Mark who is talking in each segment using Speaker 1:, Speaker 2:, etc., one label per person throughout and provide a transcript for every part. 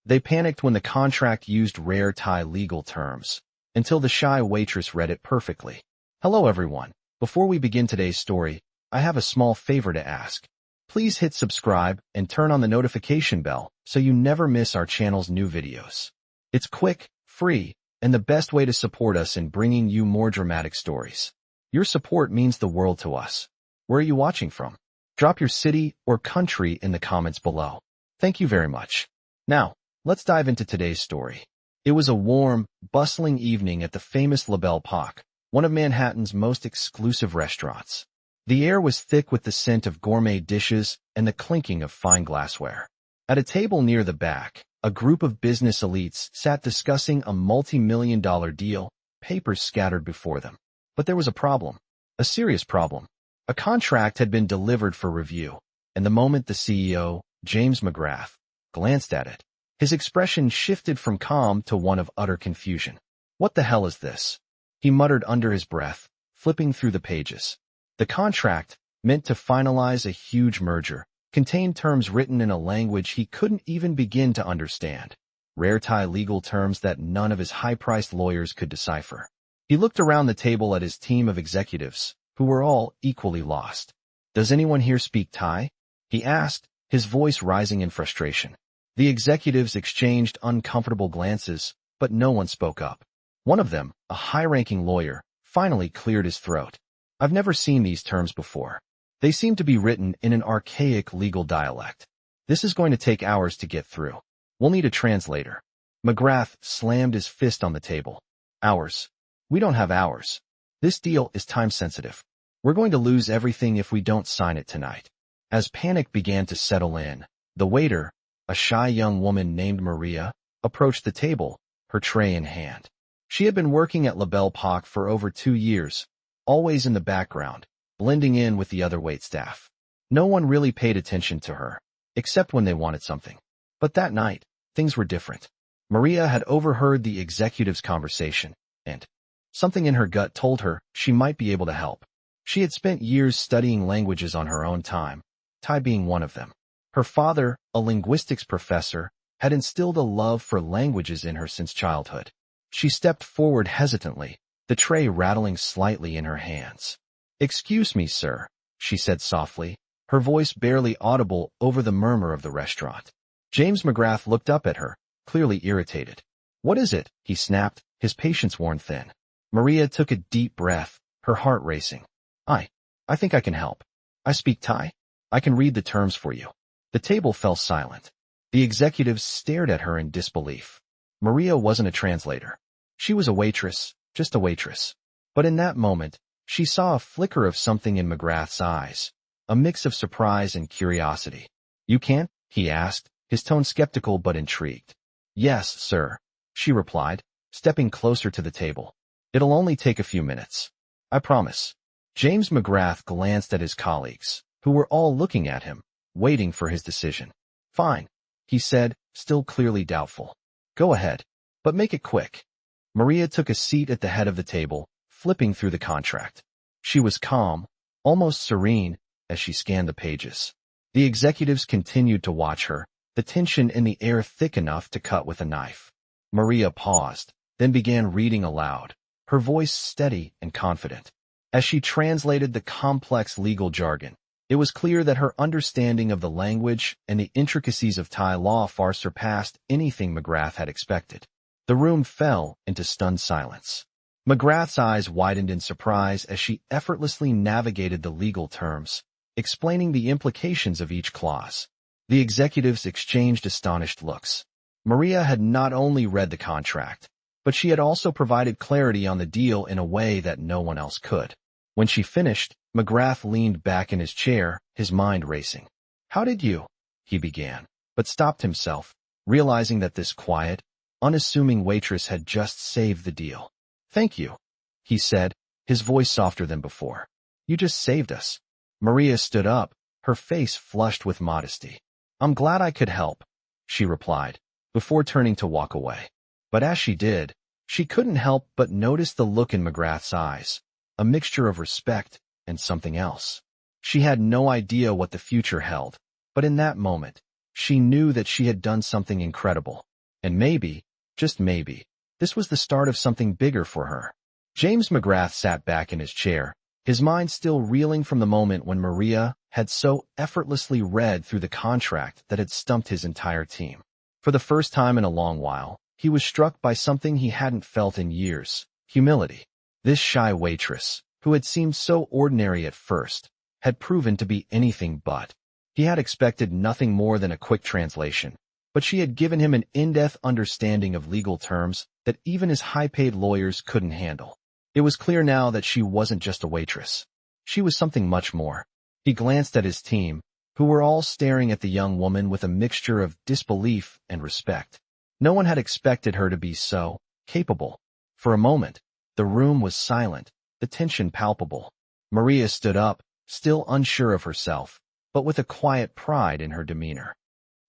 Speaker 1: They panicked when the contract used rare Thai legal terms, until the shy waitress read it perfectly. Hello everyone. Before we begin today's story, I have a small favor to ask. Please hit subscribe and turn on the notification bell so you never miss our channel's new videos. It's quick, free, and the best way to support us in bringing you more dramatic stories. Your support means the world to us. Where are you watching from? Drop your city or country in the comments below. Thank you very much. Now, let's dive into today's story. It was a warm, bustling evening at the famous La Belle Époque, one of Manhattan's most exclusive restaurants. The air was thick with the scent of gourmet dishes and the clinking of fine glassware. At a table near the back, a group of business elites sat discussing a multi-million-dollar deal, papers scattered before them. But there was a problem, a serious problem. A contract had been delivered for review, and the moment the CEO, James McGrath, glanced at it, his expression shifted from calm to one of utter confusion. What the hell is this? He muttered under his breath, flipping through the pages. The contract, meant to finalize a huge merger, contained terms written in a language he couldn't even begin to understand, rare Thai legal terms that none of his high-priced lawyers could decipher. He looked around the table at his team of executives, who were all equally lost. Does anyone here speak Thai? He asked, his voice rising in frustration. The executives exchanged uncomfortable glances, but no one spoke up. One of them, a high-ranking lawyer, finally cleared his throat. I've never seen these terms before. They seem to be written in an archaic legal dialect. This is going to take hours to get through. We'll need a translator. McGrath slammed his fist on the table. Hours? We don't have hours. This deal is time-sensitive. We're going to lose everything if we don't sign it tonight. As panic began to settle in, the waiter, a shy young woman named Maria, approached the table, her tray in hand. She had been working at La Belle Époque for over 2 years, always in the background, blending in with the other waitstaff. No one really paid attention to her, except when they wanted something. But that night, things were different. Maria had overheard the executive's conversation, and something in her gut told her she might be able to help. She had spent years studying languages on her own time, Thai being one of them. Her father, a linguistics professor, had instilled a love for languages in her since childhood. She stepped forward hesitantly, the tray rattling slightly in her hands. "Excuse me, sir," she said softly, her voice barely audible over the murmur of the restaurant. James McGrath looked up at her, clearly irritated. "What is it?" he snapped, his patience worn thin. Maria took a deep breath, her heart racing. I think I can help. I speak Thai. I can read the terms for you." The table fell silent. The executives stared at her in disbelief. Maria wasn't a translator. She was a waitress, just a waitress. But in that moment, she saw a flicker of something in McGrath's eyes, a mix of surprise and curiosity. "You can't?" he asked, his tone skeptical but intrigued. "Yes, sir," she replied, stepping closer to the table. "It'll only take a few minutes. I promise." James McGrath glanced at his colleagues, who were all looking at him, waiting for his decision. "Fine," he said, still clearly doubtful. "Go ahead, but make it quick." Maria took a seat at the head of the table, flipping through the contract. She was calm, almost serene, as she scanned the pages. The executives continued to watch her, the tension in the air thick enough to cut with a knife. Maria paused, then began reading aloud, her voice steady and confident. As she translated the complex legal jargon, it was clear that her understanding of the language and the intricacies of Thai law far surpassed anything McGrath had expected. The room fell into stunned silence. McGrath's eyes widened in surprise as she effortlessly navigated the legal terms, explaining the implications of each clause. The executives exchanged astonished looks. Maria had not only read the contract, but she had also provided clarity on the deal in a way that no one else could. When she finished, McGrath leaned back in his chair, his mind racing. "How did you?" he began, but stopped himself, realizing that this quiet, unassuming waitress had just saved the deal. "Thank you," he said, his voice softer than before. "You just saved us." Maria stood up, her face flushed with modesty. "I'm glad I could help," she replied, before turning to walk away. But as she did, she couldn't help but notice the look in McGrath's eyes, a mixture of respect and something else. She had no idea what the future held, but in that moment, she knew that she had done something incredible. And maybe, just maybe, this was the start of something bigger for her. James McGrath sat back in his chair, his mind still reeling from the moment when Maria had so effortlessly read through the contract that had stumped his entire team. For the first time in a long while, he was struck by something he hadn't felt in years: humility. This shy waitress, who had seemed so ordinary at first, had proven to be anything but. He had expected nothing more than a quick translation, but she had given him an in-depth understanding of legal terms that even his high-paid lawyers couldn't handle. It was clear now that she wasn't just a waitress. She was something much more. He glanced at his team, who were all staring at the young woman with a mixture of disbelief and respect. No one had expected her to be so capable. For a moment, the room was silent, the tension palpable. Maria stood up, still unsure of herself, but with a quiet pride in her demeanor.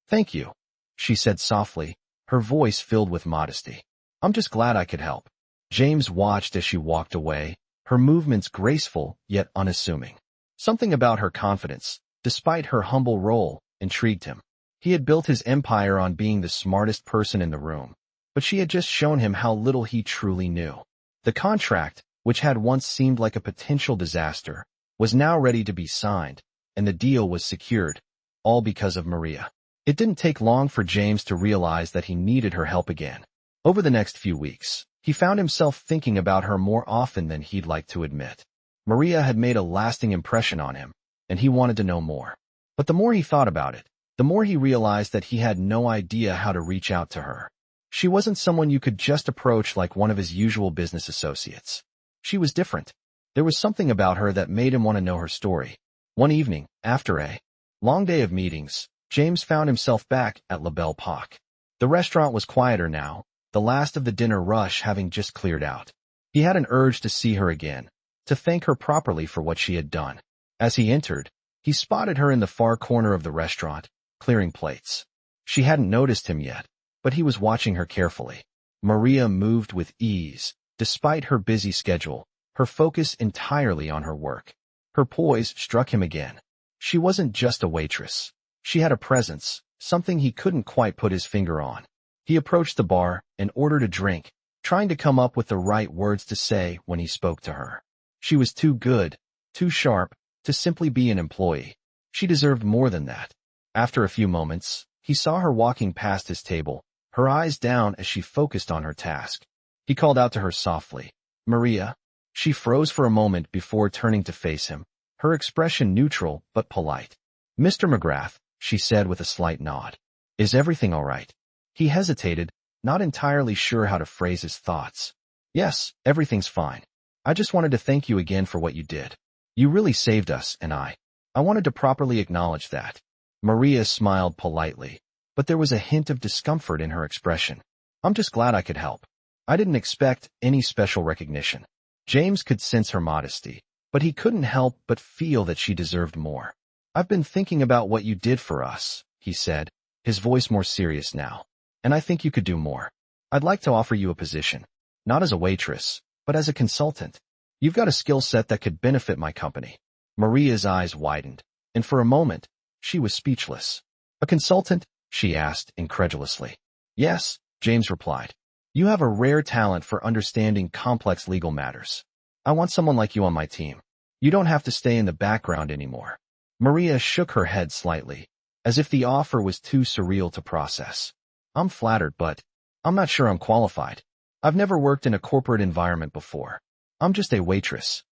Speaker 1: "Thank you," she said softly, her voice filled with modesty. "I'm just glad I could help." James watched as she walked away, her movements graceful yet unassuming. Something about her confidence, despite her humble role, intrigued him. He had built his empire on being the smartest person in the room, but she had just shown him how little he truly knew. The contract, which had once seemed like a potential disaster, was now ready to be signed, and the deal was secured, all because of Maria. It didn't take long for James to realize that he needed her help again. Over the next few weeks, he found himself thinking about her more often than he'd like to admit. Maria had made a lasting impression on him, and he wanted to know more. But the more he thought about it, the more he realized that he had no idea how to reach out to her. She wasn't someone you could just approach like one of his usual business associates. She was different. There was something about her that made him want to know her story. One evening, after a long day of meetings, James found himself back at La Belle Époque. The restaurant was quieter now, the last of the dinner rush having just cleared out. He had an urge to see her again, to thank her properly for what she had done. As he entered, he spotted her in the far corner of the restaurant, clearing plates. She hadn't noticed him yet, but he was watching her carefully. Maria moved with ease, despite her busy schedule, her focus entirely on her work. Her poise struck him again. She wasn't just a waitress. She had a presence, something he couldn't quite put his finger on. He approached the bar and ordered a drink, trying to come up with the right words to say when he spoke to her. She was too good, too sharp, to simply be an employee. She deserved more than that. After a few moments, he saw her walking past his table, her eyes down as she focused on her task. He called out to her softly, "Maria." She froze for a moment before turning to face him, her expression neutral but polite. "Mr. McGrath," she said with a slight nod. "Is everything all right?" He hesitated, not entirely sure how to phrase his thoughts. "Yes, everything's fine. I just wanted to thank you again for what you did. You really saved us, and I wanted to properly acknowledge that." Maria smiled politely, but there was a hint of discomfort in her expression. "I'm just glad I could help. I didn't expect any special recognition." James could sense her modesty, but he couldn't help but feel that she deserved more. "I've been thinking about what you did for us," he said, his voice more serious now, "and I think you could do more. I'd like to offer you a position, not as a waitress, but as a consultant. You've got a skill set that could benefit my company." Maria's eyes widened, and for a moment, she was speechless. "A consultant?" she asked incredulously. "Yes," James replied. "You have a rare talent for understanding complex legal matters. I want someone like you on my team. You don't have to stay in the background anymore." Maria shook her head slightly, as if the offer was too surreal to process. "I'm flattered, but I'm not sure I'm qualified. I've never worked in a corporate environment before. I'm just a waitress."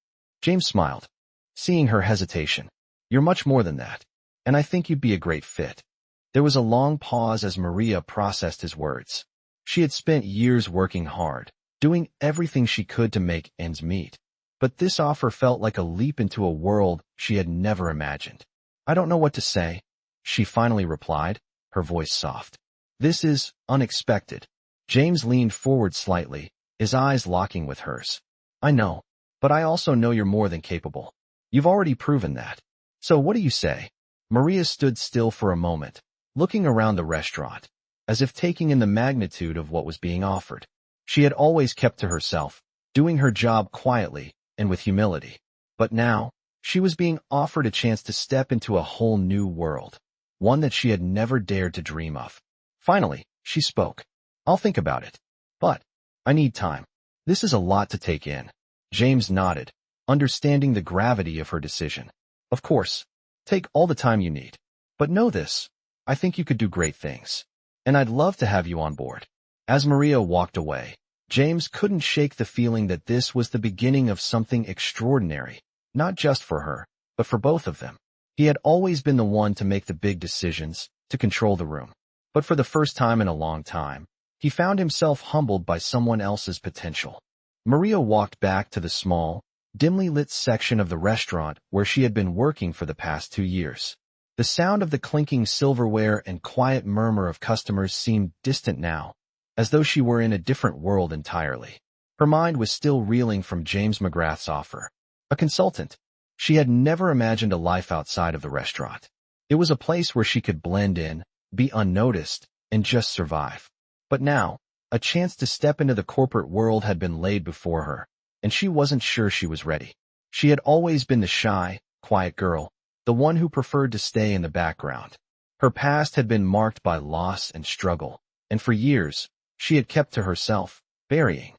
Speaker 1: James smiled, seeing her hesitation. "You're much more than that, and I think you'd be a great fit." There was a long pause as Maria processed his words. She had spent years working hard, doing everything she could to make ends meet. But this offer felt like a leap into a world she had never imagined. "I don't know what to say," she finally replied, her voice soft. "This is unexpected." James leaned forward slightly, his eyes locking with hers. "I know, but I also know you're more than capable. You've already proven that. So what do you say?" Maria stood still for a moment, looking around the restaurant, as if taking in the magnitude of what was being offered. She had always kept to herself, doing her job quietly and with humility. But now, she was being offered a chance to step into a whole new world, one that she had never dared to dream of. Finally, she spoke. I'll think about it. But I need time. This is a lot to take in. James nodded, understanding the gravity of her decision. Of course. Take all the time you need. But know this. I think you could do great things. And I'd love to have you on board. As Maria walked away, James couldn't shake the feeling that this was the beginning of something extraordinary, not just for her, but for both of them. He had always been the one to make the big decisions, to control the room. But for the first time in a long time, he found himself humbled by someone else's potential. Maria walked back to the small, dimly lit section of the restaurant where she had been working for the past 2 years. The sound of the clinking silverware and quiet murmur of customers seemed distant now, as though she were in a different world entirely. Her mind was still reeling from James McGrath's offer. A consultant. She had never imagined a life outside of the restaurant. It was a place where she could blend in, be unnoticed, and just survive. But now, a chance to step into the corporate world had been laid before her, and she wasn't sure she was ready. She had always been the shy, quiet girl, the one who preferred to stay in the background. Her past had been marked by loss and struggle, and for years, she had kept to herself, burying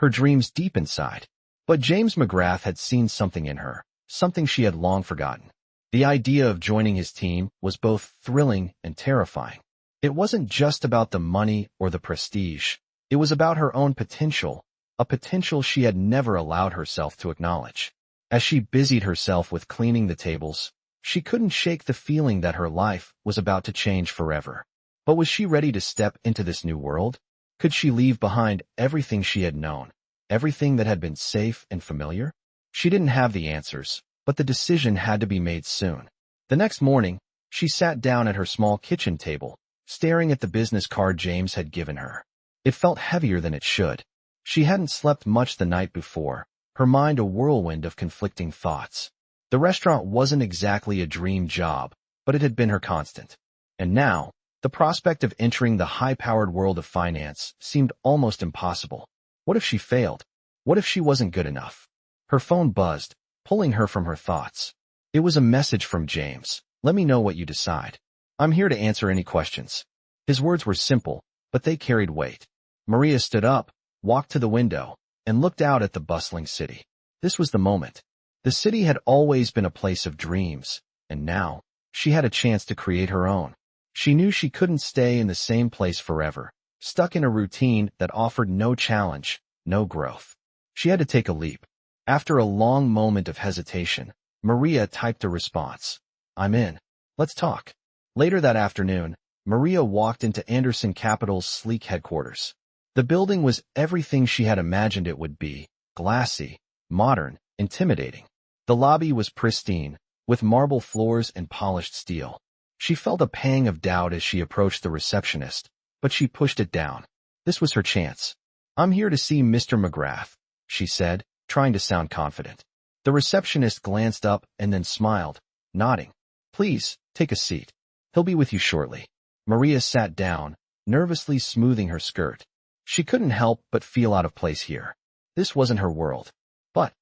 Speaker 1: her dreams deep inside. But James McGrath had seen something in her, something she had long forgotten. The idea of joining his team was both thrilling and terrifying. It wasn't just about the money or the prestige. It was about her own potential, a potential she had never allowed herself to acknowledge. As she busied herself with cleaning the tables, she couldn't shake the feeling that her life was about to change forever. But was she ready to step into this new world? Could she leave behind everything she had known, everything that had been safe and familiar? She didn't have the answers, but the decision had to be made soon. The next morning, she sat down at her small kitchen table, staring at the business card James had given her. It felt heavier than it should. She hadn't slept much the night before, her mind a whirlwind of conflicting thoughts. The restaurant wasn't exactly a dream job, but it had been her constant. And now, the prospect of entering the high-powered world of finance seemed almost impossible. What if she failed? What if she wasn't good enough? Her phone buzzed, pulling her from her thoughts. It was a message from James. Let me know what you decide. I'm here to answer any questions. His words were simple, but they carried weight. Maria stood up, walked to the window, and looked out at the bustling city. This was the moment. The city had always been a place of dreams, and now, she had a chance to create her own. She knew she couldn't stay in the same place forever, stuck in a routine that offered no challenge, no growth. She had to take a leap. After a long moment of hesitation, Maria typed a response. I'm in. Let's talk. Later that afternoon, Maria walked into Anderson Capital's sleek headquarters. The building was everything she had imagined it would be, glassy, modern, intimidating. The lobby was pristine, with marble floors and polished steel. She felt a pang of doubt as she approached the receptionist, but she pushed it down. This was her chance. I'm here to see Mr. McGrath, she said, trying to sound confident. The receptionist glanced up and then smiled, nodding. Please, take a seat. He'll be with you shortly. Maria sat down, nervously smoothing her skirt. She couldn't help but feel out of place here. This wasn't her world. But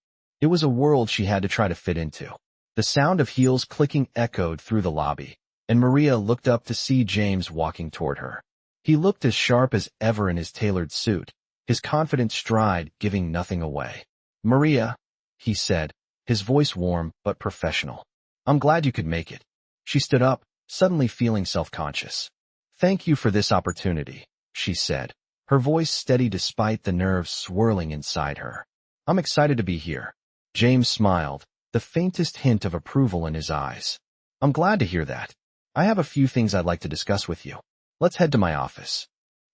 Speaker 1: it was a world she had to try to fit into. The sound of heels clicking echoed through the lobby, and Maria looked up to see James walking toward her. He looked as sharp as ever in his tailored suit, his confident stride giving nothing away. Maria, he said, his voice warm but professional. I'm glad you could make it. She stood up, suddenly feeling self-conscious. Thank you for this opportunity, she said, her voice steady despite the nerves swirling inside her. I'm excited to be here. James smiled, the faintest hint of approval in his eyes. I'm glad to hear that. I have a few things I'd like to discuss with you. Let's head to my office.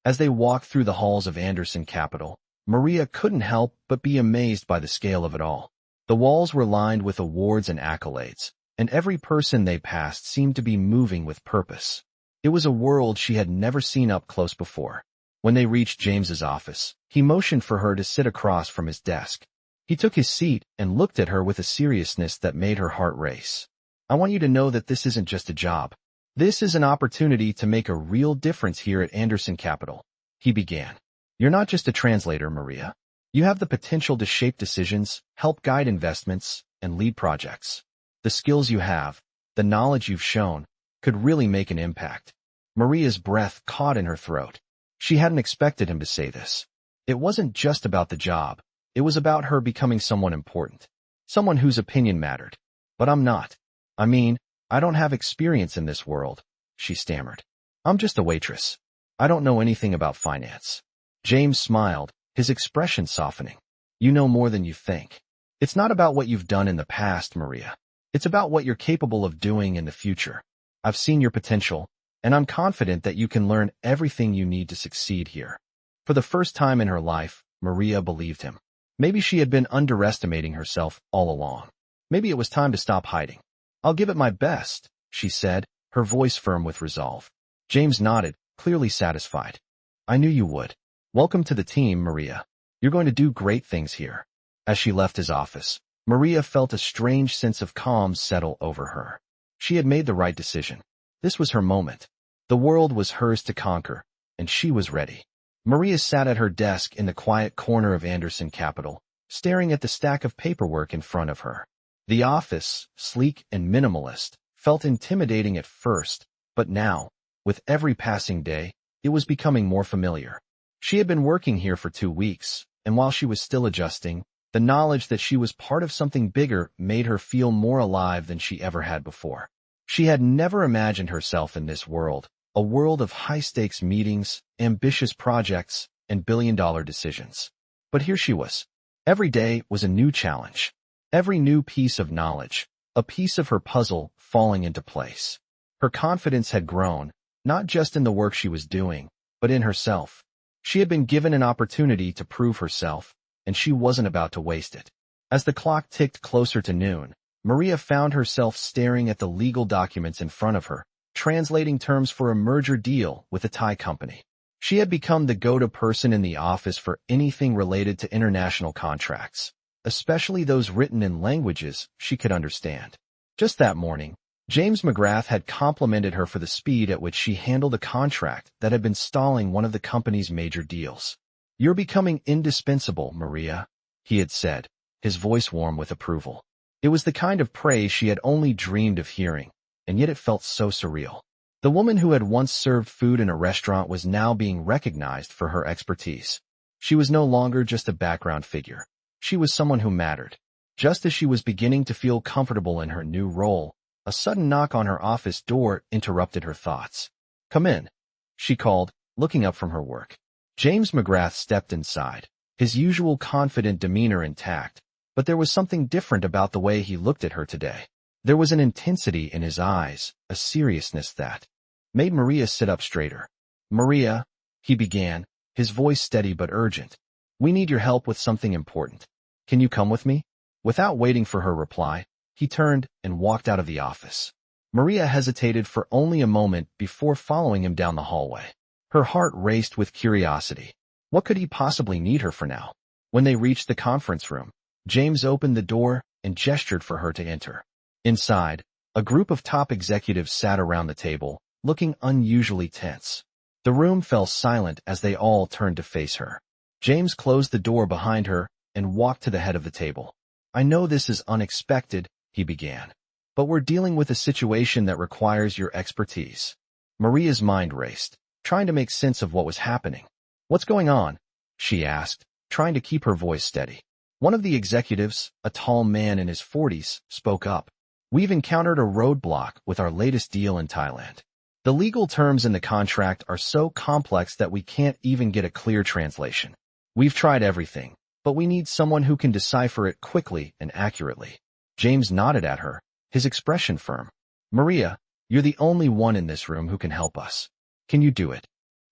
Speaker 1: As they walked through the halls of Anderson Capital, Maria couldn't help but be amazed by the scale of it all. The walls were lined with awards and accolades, and every person they passed seemed to be moving with purpose. It was a world she had never seen up close before. When they reached James's office, he motioned for her to sit across from his desk. He took his seat and looked at her with a seriousness that made her heart race. I want you to know that this isn't just a job. This is an opportunity to make a real difference here at Anderson Capital, he began. You're not just a translator, Maria. You have the potential to shape decisions, help guide investments, and lead projects. The skills you have, the knowledge you've shown, could really make an impact. Maria's breath caught in her throat. She hadn't expected him to say this. It wasn't just about the job. It was about her becoming someone important. Someone whose opinion mattered. But I'm not. I mean, I don't have experience in this world, she stammered. I'm just a waitress. I don't know anything about finance. James smiled, his expression softening. You know more than you think. It's not about what you've done in the past, Maria. It's about what you're capable of doing in the future. I've seen your potential, and I'm confident that you can learn everything you need to succeed here. For the first time in her life, Maria believed him. Maybe she had been underestimating herself all along. Maybe it was time to stop hiding. I'll give it my best, she said, her voice firm with resolve. James nodded, clearly satisfied. I knew you would. Welcome to the team, Maria. You're going to do great things here. As she left his office, Maria felt a strange sense of calm settle over her. She had made the right decision. This was her moment. The world was hers to conquer, and she was ready. Maria sat at her desk in the quiet corner of Anderson Capital, staring at the stack of paperwork in front of her. The office, sleek and minimalist, felt intimidating at first, but now, with every passing day, it was becoming more familiar. She had been working here for 2 weeks, and while she was still adjusting, the knowledge that she was part of something bigger made her feel more alive than she ever had before. She had never imagined herself in this world, a world of high-stakes meetings, ambitious projects, and billion-dollar decisions. But here she was. Every day was a new challenge. Every new piece of knowledge, a piece of her puzzle falling into place. Her confidence had grown, not just in the work she was doing, but in herself. She had been given an opportunity to prove herself, and she wasn't about to waste it. As the clock ticked closer to noon, Maria found herself staring at the legal documents in front of her, translating terms for a merger deal with a Thai company. She had become the go-to person in the office for anything related to international contracts, especially those written in languages she could understand. Just that morning, James McGrath had complimented her for the speed at which she handled a contract that had been stalling one of the company's major deals. You're becoming indispensable, Maria, he had said, his voice warm with approval. It was the kind of praise she had only dreamed of hearing, and yet it felt so surreal. The woman who had once served food in a restaurant was now being recognized for her expertise. She was no longer just a background figure. She was someone who mattered. Just as she was beginning to feel comfortable in her new role, a sudden knock on her office door interrupted her thoughts. Come in, she called, looking up from her work. James McGrath stepped inside, his usual confident demeanor intact, but there was something different about the way he looked at her today. There was an intensity in his eyes, a seriousness that made Maria sit up straighter. Maria, he began, his voice steady but urgent. We need your help with something important. Can you come with me? Without waiting for her reply, he turned and walked out of the office. Maria hesitated for only a moment before following him down the hallway. Her heart raced with curiosity. What could he possibly need her for now? When they reached the conference room, James opened the door and gestured for her to enter. Inside, a group of top executives sat around the table, looking unusually tense. The room fell silent as they all turned to face her. James closed the door behind her and walked to the head of the table. I know this is unexpected, he began, but we're dealing with a situation that requires your expertise. Maria's mind raced, trying to make sense of what was happening. What's going on? She asked, trying to keep her voice steady. One of the executives, a tall man in his 40s, spoke up. We've encountered a roadblock with our latest deal in Thailand. The legal terms in the contract are so complex that we can't even get a clear translation. We've tried everything, but we need someone who can decipher it quickly and accurately. James nodded at her, his expression firm. Maria, you're the only one in this room who can help us. Can you do it?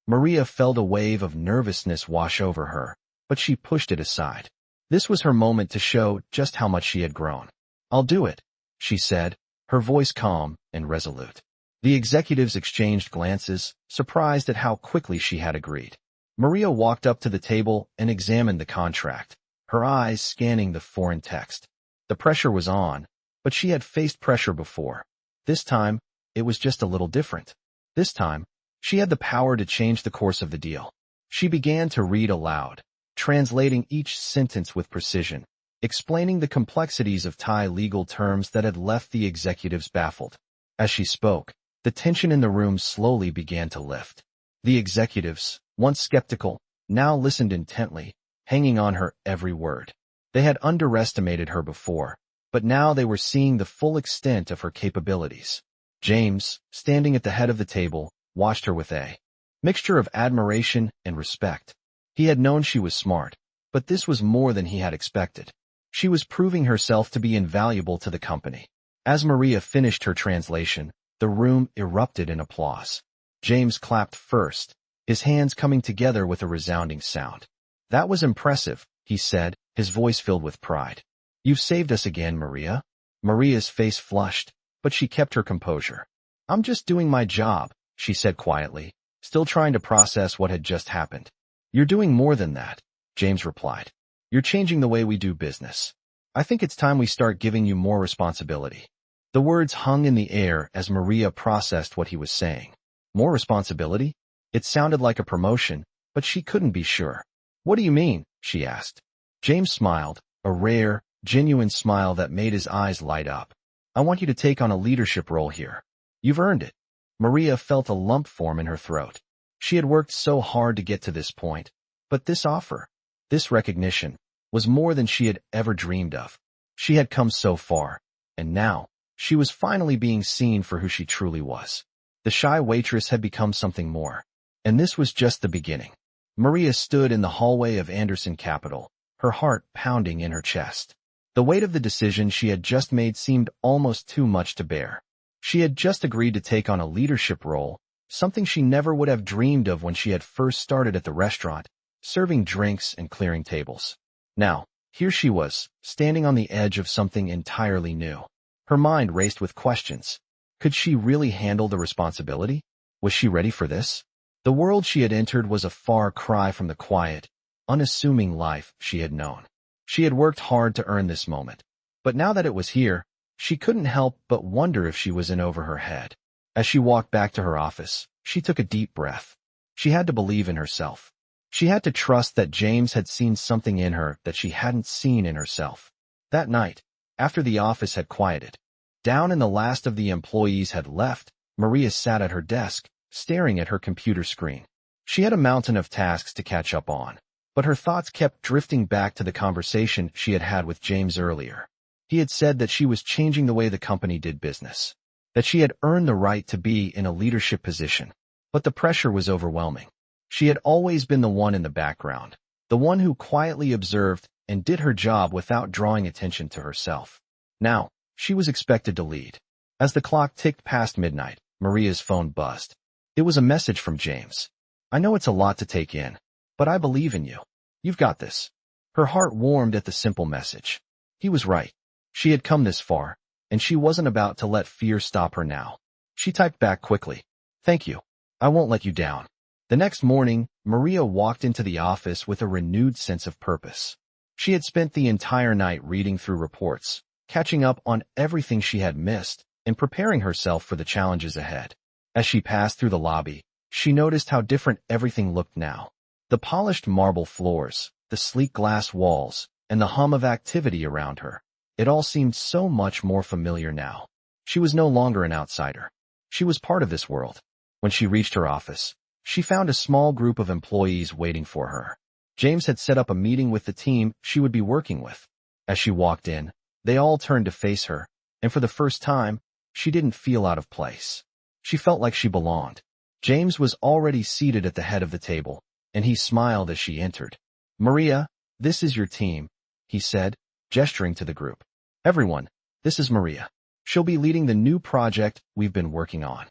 Speaker 1: Maria felt a wave of nervousness wash over her, but she pushed it aside. This was her moment to show just how much she had grown. I'll do it, she said, her voice calm and resolute. The executives exchanged glances, surprised at how quickly she had agreed. Maria walked up to the table and examined the contract, her eyes scanning the foreign text. The pressure was on, but she had faced pressure before. This time, it was just a little different. This time, she had the power to change the course of the deal. She began to read aloud, translating each sentence with precision, explaining the complexities of Thai legal terms that had left the executives baffled. As she spoke, the tension in the room slowly began to lift. The executives, once skeptical, now listened intently, hanging on her every word. They had underestimated her before, but now they were seeing the full extent of her capabilities. James, standing at the head of the table, watched her with a mixture of admiration and respect. He had known she was smart, but this was more than he had expected. She was proving herself to be invaluable to the company. As Maria finished her translation, the room erupted in applause. James clapped first, his hands coming together with a resounding sound. "That was impressive," he said, his voice filled with pride. "You've saved us again, Maria." Maria's face flushed, but she kept her composure. "I'm just doing my job," she said quietly, still trying to process what had just happened. "You're doing more than that," James replied. "You're changing the way we do business. I think it's time we start giving you more responsibility." The words hung in the air as Maria processed what he was saying. More responsibility? It sounded like a promotion, but she couldn't be sure. "What do you mean?" she asked. James smiled, a rare, genuine smile that made his eyes light up. "I want you to take on a leadership role here. You've earned it." Maria felt a lump form in her throat. She had worked so hard to get to this point, but this offer, this recognition, was more than she had ever dreamed of. She had come so far, and now, she was finally being seen for who she truly was. The shy waitress had become something more, and this was just the beginning. Maria stood in the hallway of Anderson Capital, her heart pounding in her chest. The weight of the decision she had just made seemed almost too much to bear. She had just agreed to take on a leadership role, something she never would have dreamed of when she had first started at the restaurant, serving drinks and clearing tables. Now, here she was, standing on the edge of something entirely new. Her mind raced with questions. Could she really handle the responsibility? Was she ready for this? The world she had entered was a far cry from the quiet, unassuming life she had known. She had worked hard to earn this moment, but now that it was here, she couldn't help but wonder if she was in over her head. As she walked back to her office, she took a deep breath. She had to believe in herself. She had to trust that James had seen something in her that she hadn't seen in herself. That night, after the office had quieted, down and the last of the employees had left, Maria sat at her desk, staring at her computer screen. She had a mountain of tasks to catch up on, but her thoughts kept drifting back to the conversation she had had with James earlier. He had said that she was changing the way the company did business, that she had earned the right to be in a leadership position, but the pressure was overwhelming. She had always been the one in the background, the one who quietly observed and did her job without drawing attention to herself. Now, she was expected to lead. As the clock ticked past midnight, Maria's phone buzzed. It was a message from James. "I know it's a lot to take in, but I believe in you. You've got this." Her heart warmed at the simple message. He was right. She had come this far, and she wasn't about to let fear stop her now. She typed back quickly, "Thank you. I won't let you down." The next morning, Maria walked into the office with a renewed sense of purpose. She had spent the entire night reading through reports, catching up on everything she had missed, and preparing herself for the challenges ahead. As she passed through the lobby, she noticed how different everything looked now. The polished marble floors, the sleek glass walls, and the hum of activity around her. It all seemed so much more familiar now. She was no longer an outsider. She was part of this world. When she reached her office, she found a small group of employees waiting for her. James had set up a meeting with the team she would be working with. As she walked in, they all turned to face her, and for the first time, she didn't feel out of place. She felt like she belonged. James was already seated at the head of the table, and he smiled as she entered. "Maria, this is your team," he said, gesturing to the group. "Everyone, this is Maria. She'll be leading the new project we've been working on."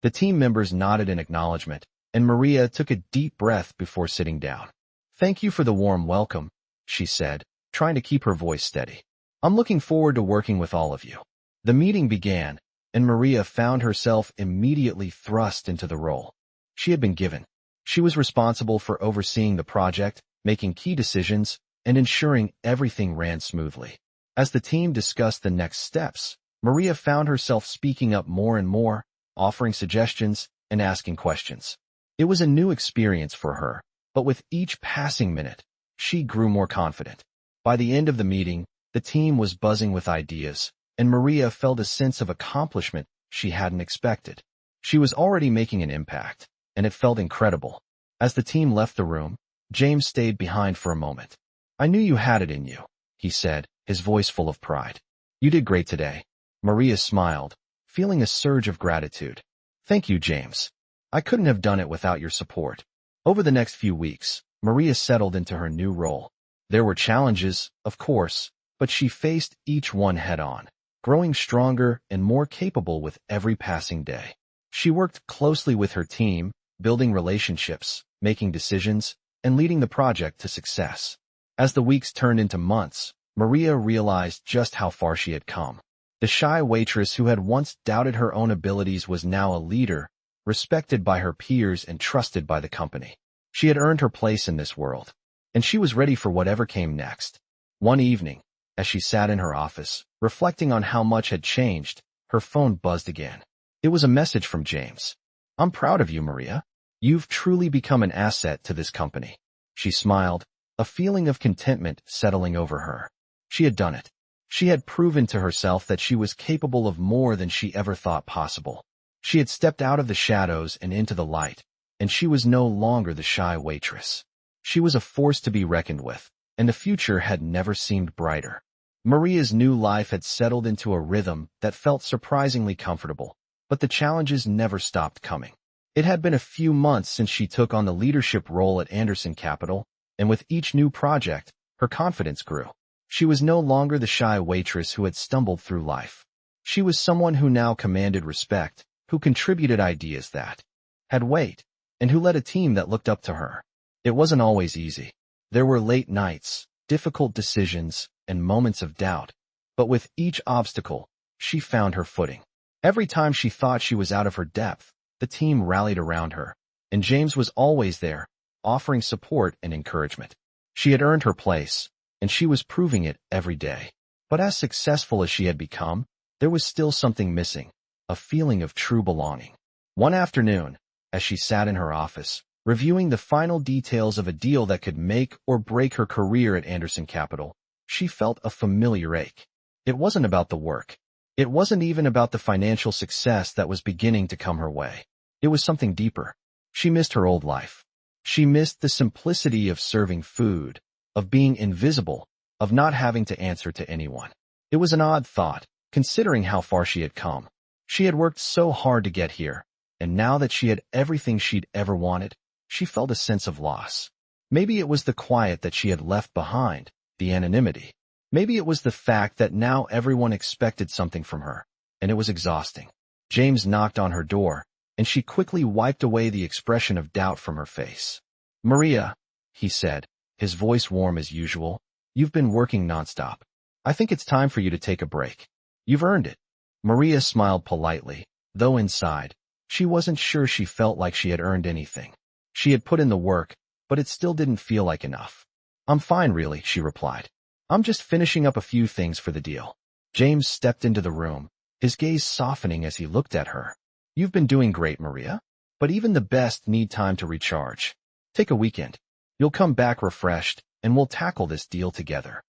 Speaker 1: The team members nodded in acknowledgement, and Maria took a deep breath before sitting down. "Thank you for the warm welcome," she said, trying to keep her voice steady. "I'm looking forward to working with all of you." The meeting began, and Maria found herself immediately thrust into the role she had been given. She was responsible for overseeing the project, making key decisions, and ensuring everything ran smoothly. As the team discussed the next steps, Maria found herself speaking up more and more, offering suggestions and asking questions. It was a new experience for her, but with each passing minute, she grew more confident. By the end of the meeting, the team was buzzing with ideas, and Maria felt a sense of accomplishment she hadn't expected. She was already making an impact, and it felt incredible. As the team left the room, James stayed behind for a moment. "I knew you had it in you," he said, his voice full of pride. "You did great today." Maria smiled, feeling a surge of gratitude. "Thank you, James. I couldn't have done it without your support." Over the next few weeks, Maria settled into her new role. There were challenges, of course, but she faced each one head-on, growing stronger and more capable with every passing day. She worked closely with her team, building relationships, making decisions, and leading the project to success. As the weeks turned into months, Maria realized just how far she had come. The shy waitress who had once doubted her own abilities was now a leader, respected by her peers and trusted by the company. She had earned her place in this world, and she was ready for whatever came next. One evening, as she sat in her office, reflecting on how much had changed, her phone buzzed again. It was a message from James. "I'm proud of you, Maria. You've truly become an asset to this company." She smiled, a feeling of contentment settling over her. She had done it. She had proven to herself that she was capable of more than she ever thought possible. She had stepped out of the shadows and into the light, and she was no longer the shy waitress. She was a force to be reckoned with, and the future had never seemed brighter. Maria's new life had settled into a rhythm that felt surprisingly comfortable, but the challenges never stopped coming. It had been a few months since she took on the leadership role at Anderson Capital, and with each new project, her confidence grew. She was no longer the shy waitress who had stumbled through life. She was someone who now commanded respect, who contributed ideas that had weight, and who led a team that looked up to her. It wasn't always easy. There were late nights, difficult decisions, and moments of doubt, but with each obstacle, she found her footing. Every time she thought she was out of her depth, the team rallied around her, and James was always there, offering support and encouragement. She had earned her place, and she was proving it every day. But as successful as she had become, there was still something missing, a feeling of true belonging. One afternoon, as she sat in her office, reviewing the final details of a deal that could make or break her career at Anderson Capital, she felt a familiar ache. It wasn't about the work. It wasn't even about the financial success that was beginning to come her way. It was something deeper. She missed her old life. She missed the simplicity of serving food, of being invisible, of not having to answer to anyone. It was an odd thought, considering how far she had come. She had worked so hard to get here, and now that she had everything she'd ever wanted, she felt a sense of loss. Maybe it was the quiet that she had left behind, the anonymity. Maybe it was the fact that now everyone expected something from her, and it was exhausting. James knocked on her door, and she quickly wiped away the expression of doubt from her face. "Maria," he said, his voice warm as usual, "you've been working nonstop. I think it's time for you to take a break. You've earned it." Maria smiled politely, though inside, she wasn't sure she felt like she had earned anything. She had put in the work, but it still didn't feel like enough. "I'm fine, really," she replied. "I'm just finishing up a few things for the deal." James stepped into the room, his gaze softening as he looked at her. "You've been doing great, Maria, but even the best need time to recharge. Take a weekend. You'll come back refreshed, and we'll tackle this deal together."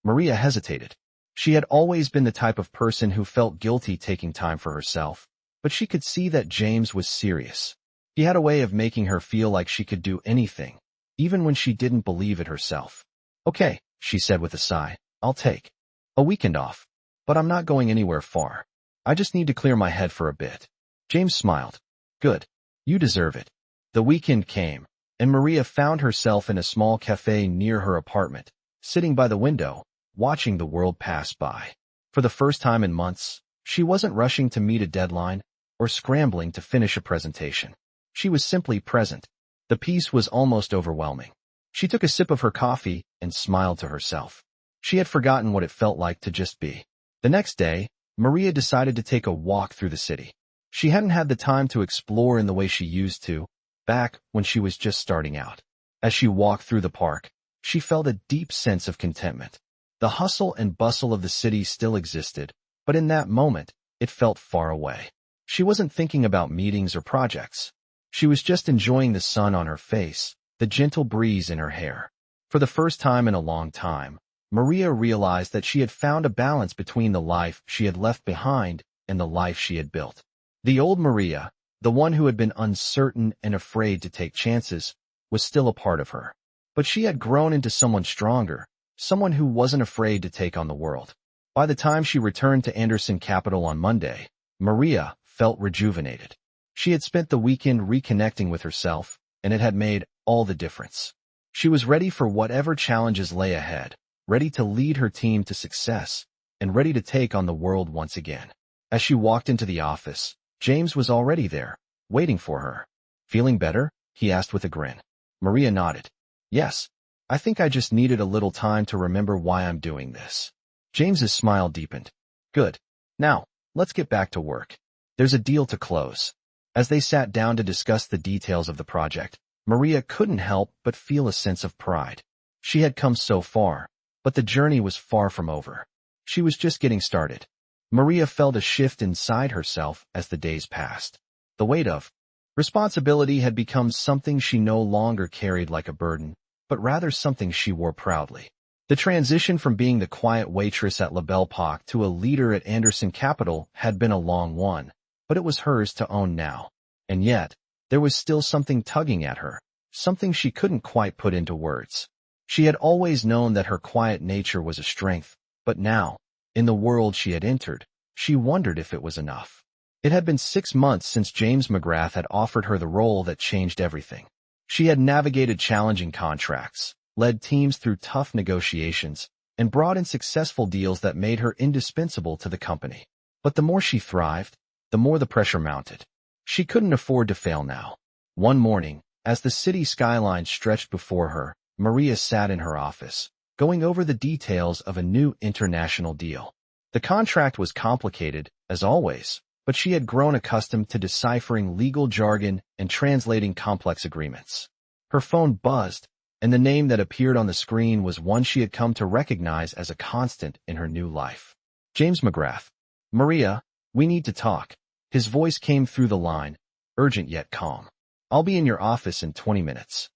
Speaker 1: Maria hesitated. She had always been the type of person who felt guilty taking time for herself, but she could see that James was serious. He had a way of making her feel like she could do anything, even when she didn't believe it herself. "Okay," she said with a sigh, "I'll take a weekend off, but I'm not going anywhere far. I just need to clear my head for a bit." James smiled. "Good. You deserve it." The weekend came, and Maria found herself in a small cafe near her apartment, sitting by the window, watching the world pass by. For the first time in months, she wasn't rushing to meet a deadline or scrambling to finish a presentation. She was simply present. The peace was almost overwhelming. She took a sip of her coffee and smiled to herself. She had forgotten what it felt like to just be. The next day, Maria decided to take a walk through the city. She hadn't had the time to explore in the way she used to, back when she was just starting out. As she walked through the park, she felt a deep sense of contentment. The hustle and bustle of the city still existed, but in that moment, it felt far away. She wasn't thinking about meetings or projects. She was just enjoying the sun on her face, the gentle breeze in her hair. For the first time in a long time, Maria realized that she had found a balance between the life she had left behind and the life she had built. The old Maria, the one who had been uncertain and afraid to take chances, was still a part of her. But she had grown into someone stronger, someone who wasn't afraid to take on the world. By the time she returned to Anderson Capital on Monday, Maria felt rejuvenated. She had spent the weekend reconnecting with herself, and it had made all the difference. She was ready for whatever challenges lay ahead, ready to lead her team to success, and ready to take on the world once again. As she walked into the office, James was already there, waiting for her. "Feeling better?" he asked with a grin. Maria nodded. "Yes. I think I just needed a little time to remember why I'm doing this." James's smile deepened. "Good. Now, let's get back to work. There's a deal to close." As they sat down to discuss the details of the project, Maria couldn't help but feel a sense of pride. She had come so far, but the journey was far from over. She was just getting started. Maria felt a shift inside herself as the days passed. The weight of responsibility had become something she no longer carried like a burden, but rather something she wore proudly. The transition from being the quiet waitress at La Belle Époque to a leader at Anderson Capital had been a long one, but it was hers to own now. And yet, there was still something tugging at her, something she couldn't quite put into words. She had always known that her quiet nature was a strength, but now, in the world she had entered, she wondered if it was enough. It had been 6 months since James McGrath had offered her the role that changed everything. She had navigated challenging contracts, led teams through tough negotiations, and brought in successful deals that made her indispensable to the company. But the more she thrived, the more the pressure mounted. She couldn't afford to fail now. One morning, as the city skyline stretched before her, Maria sat in her office, going over the details of a new international deal. The contract was complicated, as always, but she had grown accustomed to deciphering legal jargon and translating complex agreements. Her phone buzzed, and the name that appeared on the screen was one she had come to recognize as a constant in her new life. "James McGrath." "Maria, we need to talk." His voice came through the line, urgent yet calm. "I'll be in your office in 20 minutes.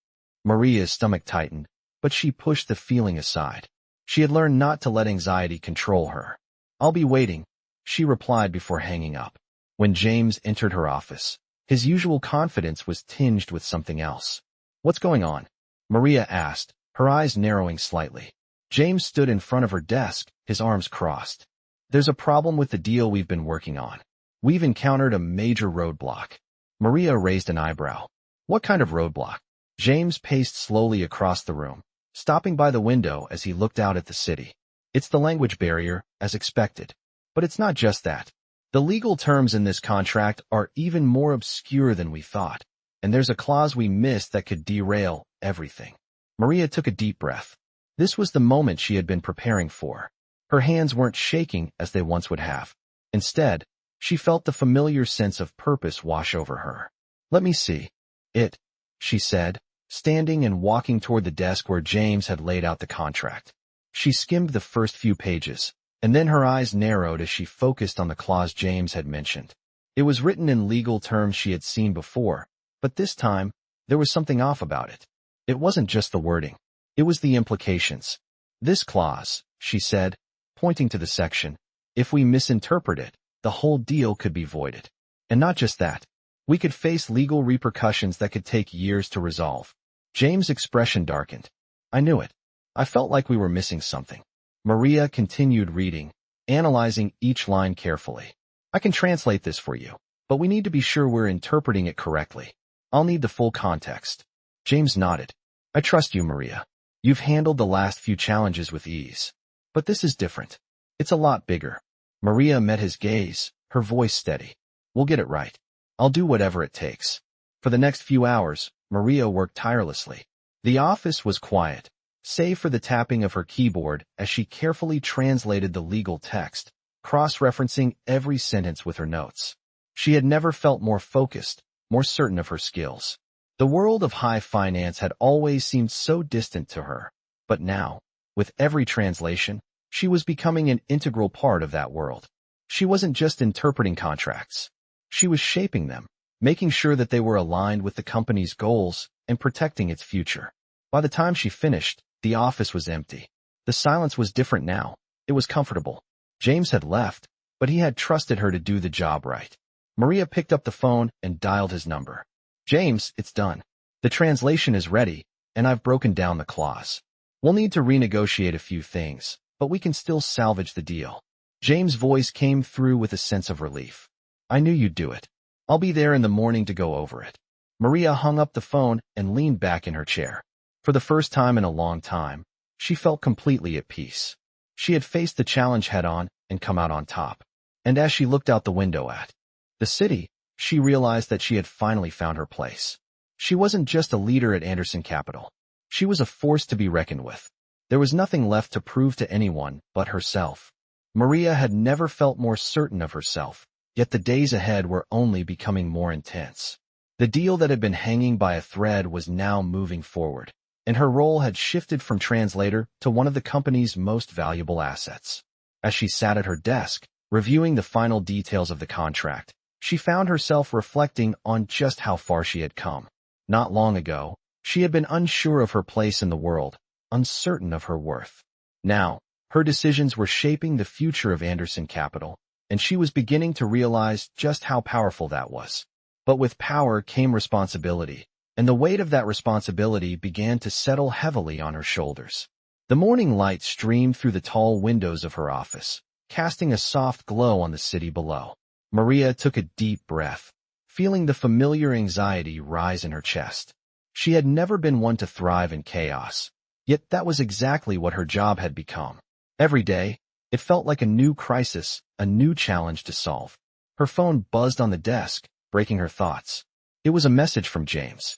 Speaker 1: Maria's stomach tightened, but she pushed the feeling aside. She had learned not to let anxiety control her. "I'll be waiting," she replied before hanging up. When James entered her office, his usual confidence was tinged with something else. "What's going on?" Maria asked, her eyes narrowing slightly. James stood in front of her desk, his arms crossed. "There's a problem with the deal we've been working on. We've encountered a major roadblock." Maria raised an eyebrow. "What kind of roadblock?" James paced slowly across the room, stopping by the window as he looked out at the city. "It's the language barrier, as expected. But it's not just that. The legal terms in this contract are even more obscure than we thought, and there's a clause we missed that could derail everything." Maria took a deep breath. This was the moment she had been preparing for. Her hands weren't shaking as they once would have. Instead, she felt the familiar sense of purpose wash over her. "Let me see it," she said, standing and walking toward the desk where James had laid out the contract. She skimmed the first few pages, and then her eyes narrowed as she focused on the clause James had mentioned. It was written in legal terms she had seen before, but this time, there was something off about it. It wasn't just the wording. It was the implications. "This clause," she said, pointing to the section, "if we misinterpret it, the whole deal could be voided. And not just that. We could face legal repercussions that could take years to resolve." James' expression darkened. "I knew it. I felt like we were missing something." Maria continued reading, analyzing each line carefully. "I can translate this for you, but we need to be sure we're interpreting it correctly. I'll need the full context." James nodded. "I trust you, Maria. You've handled the last few challenges with ease. But this is different. It's a lot bigger." Maria met his gaze, her voice steady. "We'll get it right. I'll do whatever it takes." For the next few hours, Maria worked tirelessly. The office was quiet, save for the tapping of her keyboard as she carefully translated the legal text, cross-referencing every sentence with her notes. She had never felt more focused, more certain of her skills. The world of high finance had always seemed so distant to her, but now, with every translation, she was becoming an integral part of that world. She wasn't just interpreting contracts. She was shaping them, making sure that they were aligned with the company's goals and protecting its future. By the time she finished, the office was empty. The silence was different now. It was comfortable. James had left, but he had trusted her to do the job right. Maria picked up the phone and dialed his number. "James, it's done." The translation is ready, and I've broken down the clause. We'll need to renegotiate a few things, but we can still salvage the deal. James' voice came through with a sense of relief. I knew you'd do it. I'll be there in the morning to go over it. Maria hung up the phone and leaned back in her chair. For the first time in a long time, she felt completely at peace. She had faced the challenge head-on and come out on top. And as she looked out the window at the city, she realized that she had finally found her place. She wasn't just a leader at Anderson Capital. She was a force to be reckoned with. There was nothing left to prove to anyone but herself. Maria had never felt more certain of herself, yet the days ahead were only becoming more intense. The deal that had been hanging by a thread was now moving forward, and her role had shifted from translator to one of the company's most valuable assets. As she sat at her desk, reviewing the final details of the contract, she found herself reflecting on just how far she had come. Not long ago, she had been unsure of her place in the world, uncertain of her worth. Now, her decisions were shaping the future of Anderson Capital, and she was beginning to realize just how powerful that was. But with power came responsibility, and the weight of that responsibility began to settle heavily on her shoulders. The morning light streamed through the tall windows of her office, casting a soft glow on the city below. Maria took a deep breath, feeling the familiar anxiety rise in her chest. She had never been one to thrive in chaos, yet that was exactly what her job had become. Every day, it felt like a new crisis, a new challenge to solve. Her phone buzzed on the desk, breaking her thoughts. It was a message from James.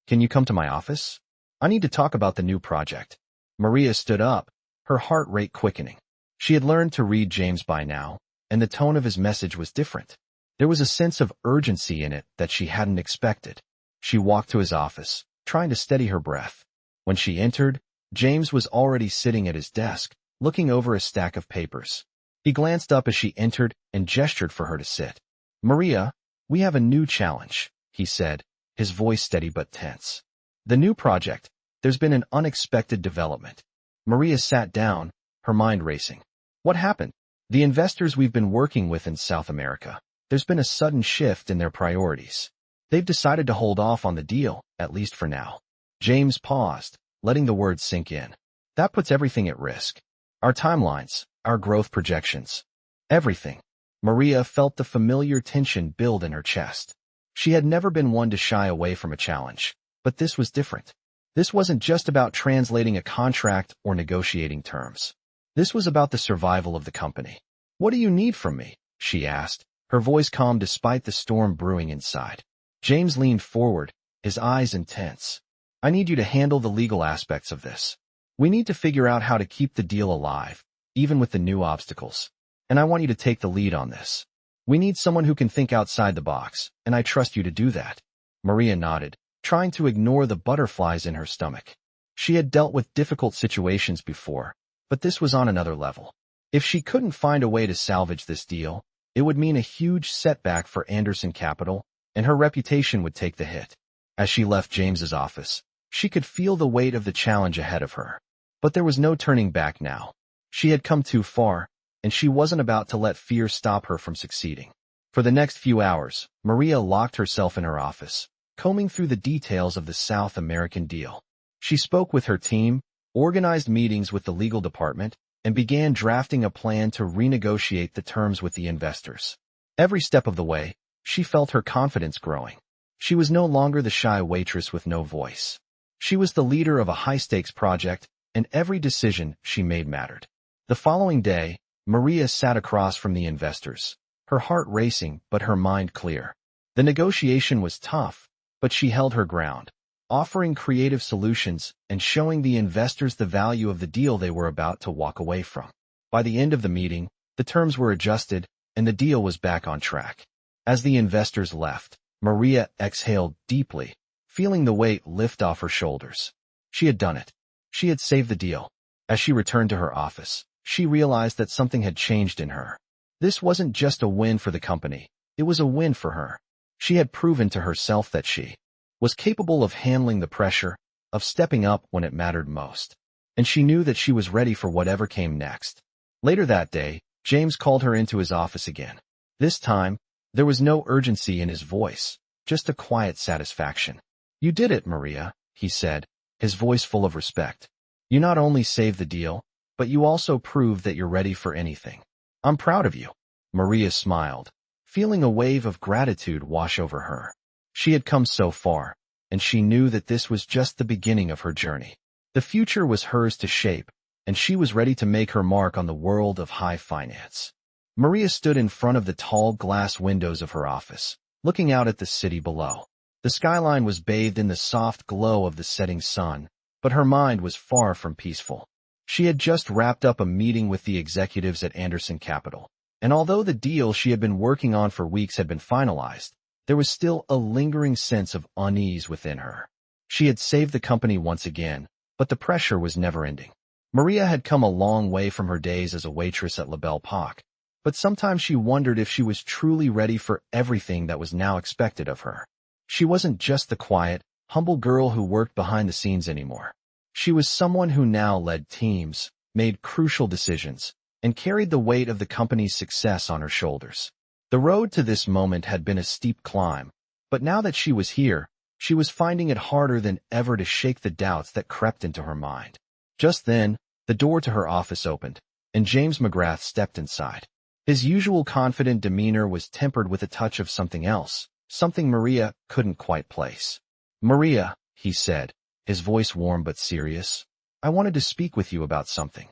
Speaker 1: Can you come to my office? I need to talk about the new project. Maria stood up, her heart rate quickening. She had learned to read James by now, and the tone of his message was different. There was a sense of urgency in it that she hadn't expected. She walked to his office, trying to steady her breath. When she entered, James was already sitting at his desk, looking over a stack of papers. He glanced up as she entered and gestured for her to sit. Maria, we have a new challenge, he said, his voice steady but tense. The new project. There's been an unexpected development. Maria sat down, her mind racing. What happened? The investors we've been working with in South America. There's been a sudden shift in their priorities. They've decided to hold off on the deal, at least for now. James paused, letting the words sink in. That puts everything at risk. Our timelines, our growth projections. Everything. Maria felt the familiar tension build in her chest. She had never been one to shy away from a challenge, but this was different. This wasn't just about translating a contract or negotiating terms. This was about the survival of the company. What do you need from me? She asked, her voice calm despite the storm brewing inside. James leaned forward, his eyes intense. I need you to handle the legal aspects of this. We need to figure out how to keep the deal alive, even with the new obstacles. And I want you to take the lead on this. We need someone who can think outside the box, and I trust you to do that. Maria nodded, trying to ignore the butterflies in her stomach. She had dealt with difficult situations before, but this was on another level. If she couldn't find a way to salvage this deal, it would mean a huge setback for Anderson Capital, and her reputation would take the hit. As she left James's office, she could feel the weight of the challenge ahead of her. But there was no turning back now. She had come too far, and she wasn't about to let fear stop her from succeeding. For the next few hours, Maria locked herself in her office, combing through the details of the South American deal. She spoke with her team, organized meetings with the legal department, and began drafting a plan to renegotiate the terms with the investors. Every step of the way, she felt her confidence growing. She was no longer the shy waitress with no voice. She was the leader of a high-stakes project, and every decision she made mattered. The following day, Maria sat across from the investors, her heart racing but her mind clear. The negotiation was tough, but she held her ground, offering creative solutions and showing the investors the value of the deal they were about to walk away from. By the end of the meeting, the terms were adjusted, and the deal was back on track. As the investors left, Maria exhaled deeply, feeling the weight lift off her shoulders. She had done it. She had saved the deal. As she returned to her office, she realized that something had changed in her. This wasn't just a win for the company, it was a win for her. She had proven to herself that she was capable of handling the pressure, of stepping up when it mattered most. And she knew that she was ready for whatever came next. Later that day, James called her into his office again. This time, there was no urgency in his voice, just a quiet satisfaction. You did it, Maria, he said, his voice full of respect. You not only saved the deal, but you also proved that you're ready for anything. I'm proud of you. Maria smiled, feeling a wave of gratitude wash over her. She had come so far, and she knew that this was just the beginning of her journey. The future was hers to shape, and she was ready to make her mark on the world of high finance. Maria stood in front of the tall glass windows of her office, looking out at the city below. The skyline was bathed in the soft glow of the setting sun, but her mind was far from peaceful. She had just wrapped up a meeting with the executives at Anderson Capital, and although the deal she had been working on for weeks had been finalized, there was still a lingering sense of unease within her. She had saved the company once again, but the pressure was never-ending. Maria had come a long way from her days as a waitress at La Belle Époque, but sometimes she wondered if she was truly ready for everything that was now expected of her. She wasn't just the quiet, humble girl who worked behind the scenes anymore. She was someone who now led teams, made crucial decisions, and carried the weight of the company's success on her shoulders. The road to this moment had been a steep climb, but now that she was here, she was finding it harder than ever to shake the doubts that crept into her mind. Just then, the door to her office opened, and James McGrath stepped inside. His usual confident demeanor was tempered with a touch of something else, something Maria couldn't quite place. Maria, he said, his voice warm but serious, I wanted to speak with you about something.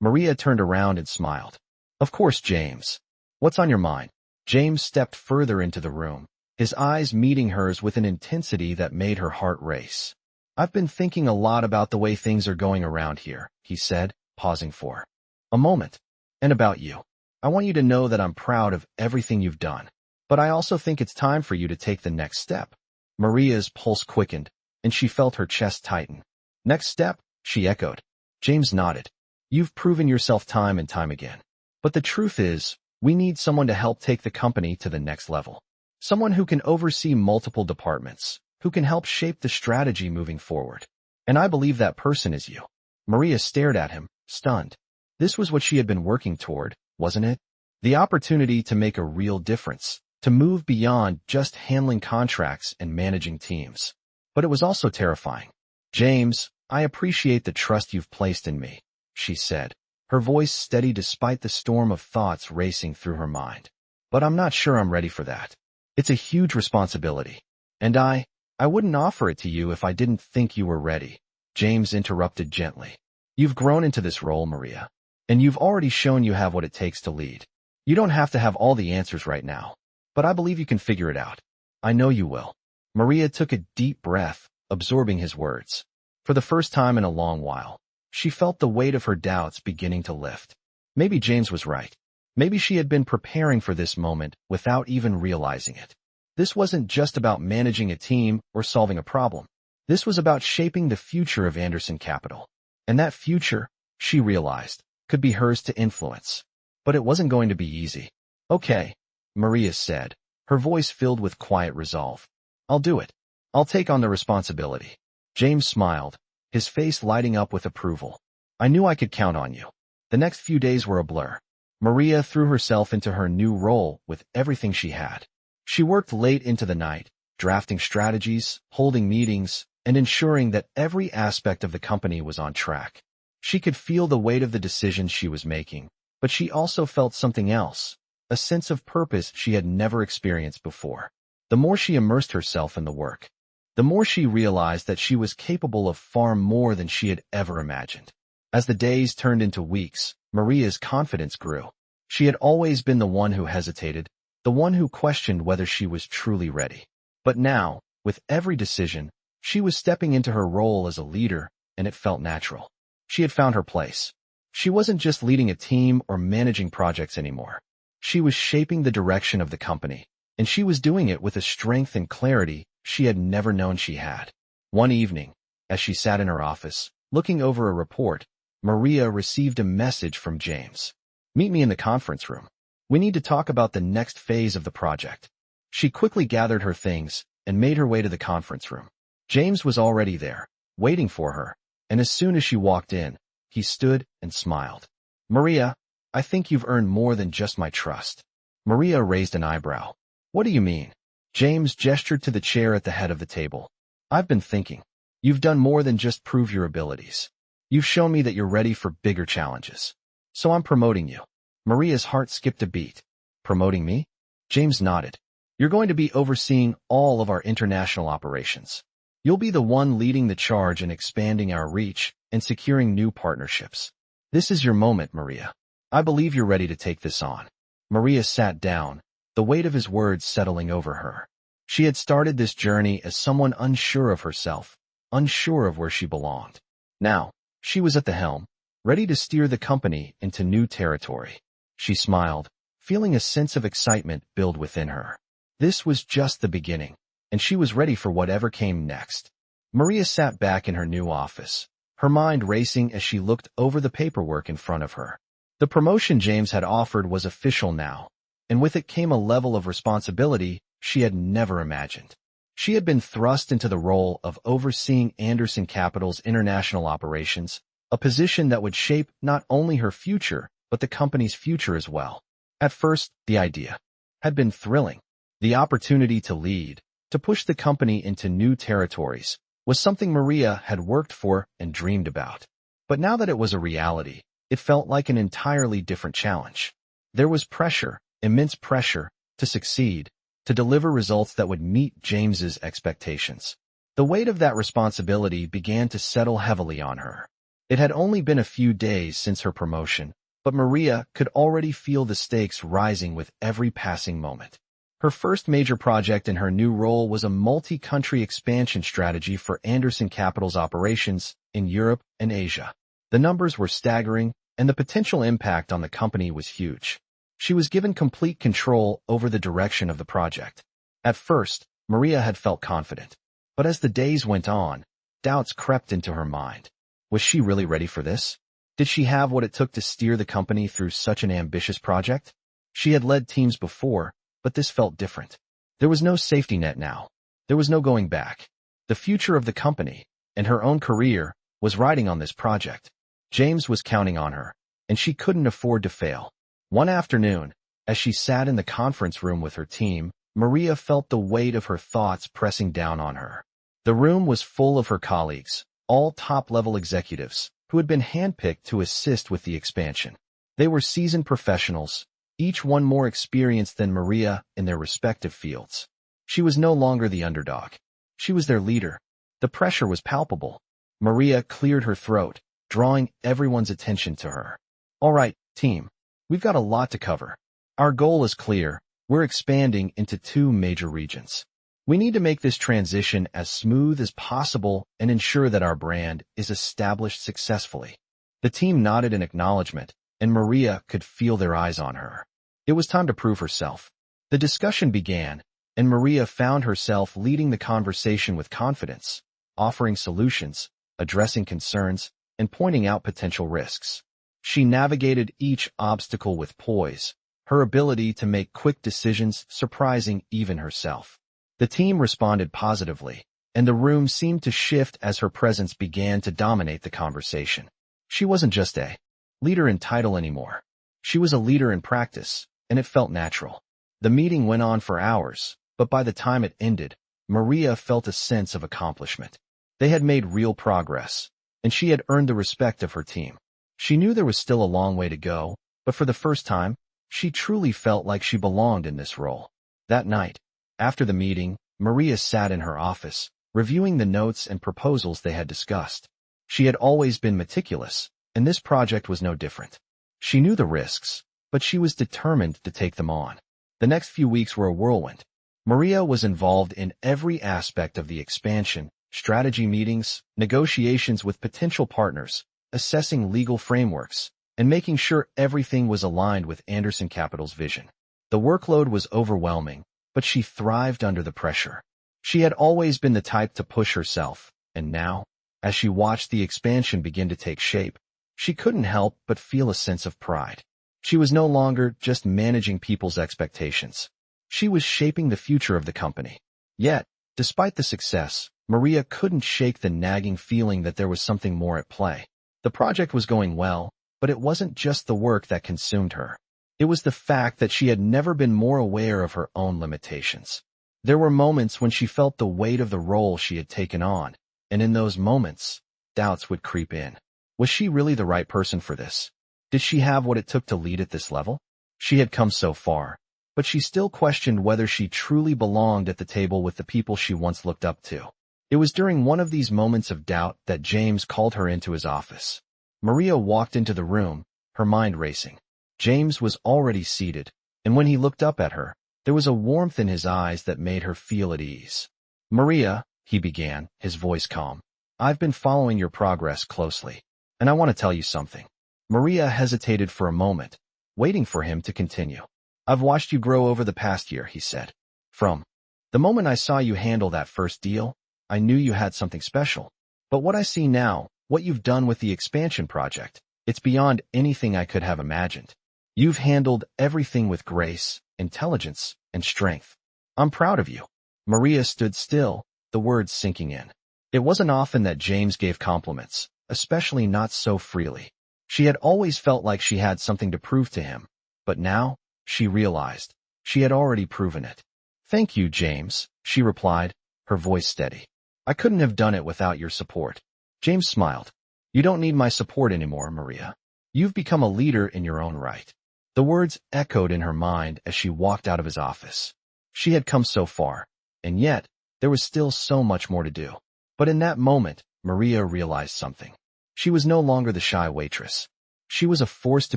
Speaker 1: Maria turned around and smiled. Of course, James. What's on your mind? James stepped further into the room, his eyes meeting hers with an intensity that made her heart race. I've been thinking a lot about the way things are going around here, he said, pausing for a moment. And about you. I want you to know that I'm proud of everything you've done. But I also think it's time for you to take the next step. Maria's pulse quickened, and she felt her chest tighten. Next step? She echoed. James nodded. You've proven yourself time and time again. But the truth is, we need someone to help take the company to the next level. Someone who can oversee multiple departments, who can help shape the strategy moving forward. And I believe that person is you. Maria stared at him, stunned. This was what she had been working toward, wasn't it? The opportunity to make a real difference, to move beyond just handling contracts and managing teams. But it was also terrifying. James, I appreciate the trust you've placed in me, she said, her voice steady despite the storm of thoughts racing through her mind. But I'm not sure I'm ready for that. It's a huge responsibility. And I wouldn't offer it to you if I didn't think you were ready. James interrupted gently. You've grown into this role, Maria. And you've already shown you have what it takes to lead. You don't have to have all the answers right now. But I believe you can figure it out. I know you will. Maria took a deep breath, absorbing his words. For the first time in a long while, she felt the weight of her doubts beginning to lift. Maybe James was right. Maybe she had been preparing for this moment without even realizing it. This wasn't just about managing a team or solving a problem. This was about shaping the future of Anderson Capital. And that future, she realized, could be hers to influence. But it wasn't going to be easy. Okay, Maria said, her voice filled with quiet resolve. I'll do it. I'll take on the responsibility. James smiled, his face lighting up with approval. I knew I could count on you. The next few days were a blur. Maria threw herself into her new role with everything she had. She worked late into the night, drafting strategies, holding meetings, and ensuring that every aspect of the company was on track. She could feel the weight of the decisions she was making, but she also felt something else, a sense of purpose she had never experienced before. The more she immersed herself in the work, the more she realized that she was capable of far more than she had ever imagined. As the days turned into weeks, Maria's confidence grew. She had always been the one who hesitated, the one who questioned whether she was truly ready. But now, with every decision, she was stepping into her role as a leader, and it felt natural. She had found her place. She wasn't just leading a team or managing projects anymore. She was shaping the direction of the company, and she was doing it with a strength and clarity she had never known she had. One evening, as she sat in her office, looking over a report, Maria received a message from James. Meet me in the conference room. We need to talk about the next phase of the project. She quickly gathered her things and made her way to the conference room. James was already there, waiting for her, and as soon as she walked in, he stood and smiled. Maria, I think you've earned more than just my trust. Maria raised an eyebrow. What do you mean? James gestured to the chair at the head of the table. I've been thinking. You've done more than just prove your abilities. You've shown me that you're ready for bigger challenges. So I'm promoting you. Maria's heart skipped a beat. Promoting me? James nodded. You're going to be overseeing all of our international operations. You'll be the one leading the charge in expanding our reach and securing new partnerships. This is your moment, Maria. I believe you're ready to take this on. Maria sat down, the weight of his words settling over her. She had started this journey as someone unsure of herself, unsure of where she belonged. Now, she was at the helm, ready to steer the company into new territory. She smiled, feeling a sense of excitement build within her. This was just the beginning, and she was ready for whatever came next. Maria sat back in her new office, her mind racing as she looked over the paperwork in front of her. The promotion James had offered was official now, and with it came a level of responsibility she had never imagined. She had been thrust into the role of overseeing Anderson Capital's international operations, a position that would shape not only her future, but the company's future as well. At first, the idea had been thrilling. The opportunity to lead, to push the company into new territories, was something Maria had worked for and dreamed about. But now that it was a reality, it felt like an entirely different challenge. There was pressure, immense pressure, to succeed, to deliver results that would meet James's expectations. The weight of that responsibility began to settle heavily on her. It had only been a few days since her promotion, but Maria could already feel the stakes rising with every passing moment. Her first major project in her new role was a multi-country expansion strategy for Anderson Capital's operations in Europe and Asia. The numbers were staggering, and the potential impact on the company was huge. She was given complete control over the direction of the project. At first, Maria had felt confident, but as the days went on, doubts crept into her mind. Was she really ready for this? Did she have what it took to steer the company through such an ambitious project? She had led teams before, but this felt different. There was no safety net now. There was no going back. The future of the company, and her own career, was riding on this project. James was counting on her, and she couldn't afford to fail. One afternoon, as she sat in the conference room with her team, Maria felt the weight of her thoughts pressing down on her. The room was full of her colleagues, all top-level executives, who had been handpicked to assist with the expansion. They were seasoned professionals, each one more experienced than Maria in their respective fields. She was no longer the underdog. She was their leader. The pressure was palpable. Maria cleared her throat, drawing everyone's attention to her. All right, team. We've got a lot to cover. Our goal is clear. We're expanding into 2 major regions. We need to make this transition as smooth as possible and ensure that our brand is established successfully. The team nodded in acknowledgement, and Maria could feel their eyes on her. It was time to prove herself. The discussion began, and Maria found herself leading the conversation with confidence, offering solutions, addressing concerns, and pointing out potential risks. She navigated each obstacle with poise, her ability to make quick decisions surprising even herself. The team responded positively, and the room seemed to shift as her presence began to dominate the conversation. She wasn't just a leader in title anymore. She was a leader in practice, and it felt natural. The meeting went on for hours, but by the time it ended, Maria felt a sense of accomplishment. They had made real progress, and she had earned the respect of her team. She knew there was still a long way to go, but for the first time, she truly felt like she belonged in this role. That night, after the meeting, Maria sat in her office, reviewing the notes and proposals they had discussed. She had always been meticulous, and this project was no different. She knew the risks, but she was determined to take them on. The next few weeks were a whirlwind. Maria was involved in every aspect of the expansion, strategy meetings, negotiations with potential partners, assessing legal frameworks, and making sure everything was aligned with Anderson Capital's vision. The workload was overwhelming, but she thrived under the pressure. She had always been the type to push herself, and now, as she watched the expansion begin to take shape, she couldn't help but feel a sense of pride. She was no longer just managing people's expectations. She was shaping the future of the company. Yet, despite the success, Maria couldn't shake the nagging feeling that there was something more at play. The project was going well, but it wasn't just the work that consumed her. It was the fact that she had never been more aware of her own limitations. There were moments when she felt the weight of the role she had taken on, and in those moments, doubts would creep in. Was she really the right person for this? Did she have what it took to lead at this level? She had come so far, but she still questioned whether she truly belonged at the table with the people she once looked up to. It was during one of these moments of doubt that James called her into his office. Maria walked into the room, her mind racing. James was already seated, and when he looked up at her, there was a warmth in his eyes that made her feel at ease. "Maria," he began, his voice calm, "I've been following your progress closely, and I want to tell you something." Maria hesitated for a moment, waiting for him to continue. "I've watched you grow over the past year," he said. "From the moment I saw you handle that first deal, I knew you had something special. But what I see now, what you've done with the expansion project, it's beyond anything I could have imagined. You've handled everything with grace, intelligence, and strength. I'm proud of you." Maria stood still, the words sinking in. It wasn't often that James gave compliments, especially not so freely. She had always felt like she had something to prove to him, but now, she realized, she had already proven it. "Thank you, James," she replied, her voice steady. "I couldn't have done it without your support." James smiled. "You don't need my support anymore, Maria. You've become a leader in your own right." The words echoed in her mind as she walked out of his office. She had come so far, and yet, there was still so much more to do. But in that moment, Maria realized something. She was no longer the shy waitress. She was a force to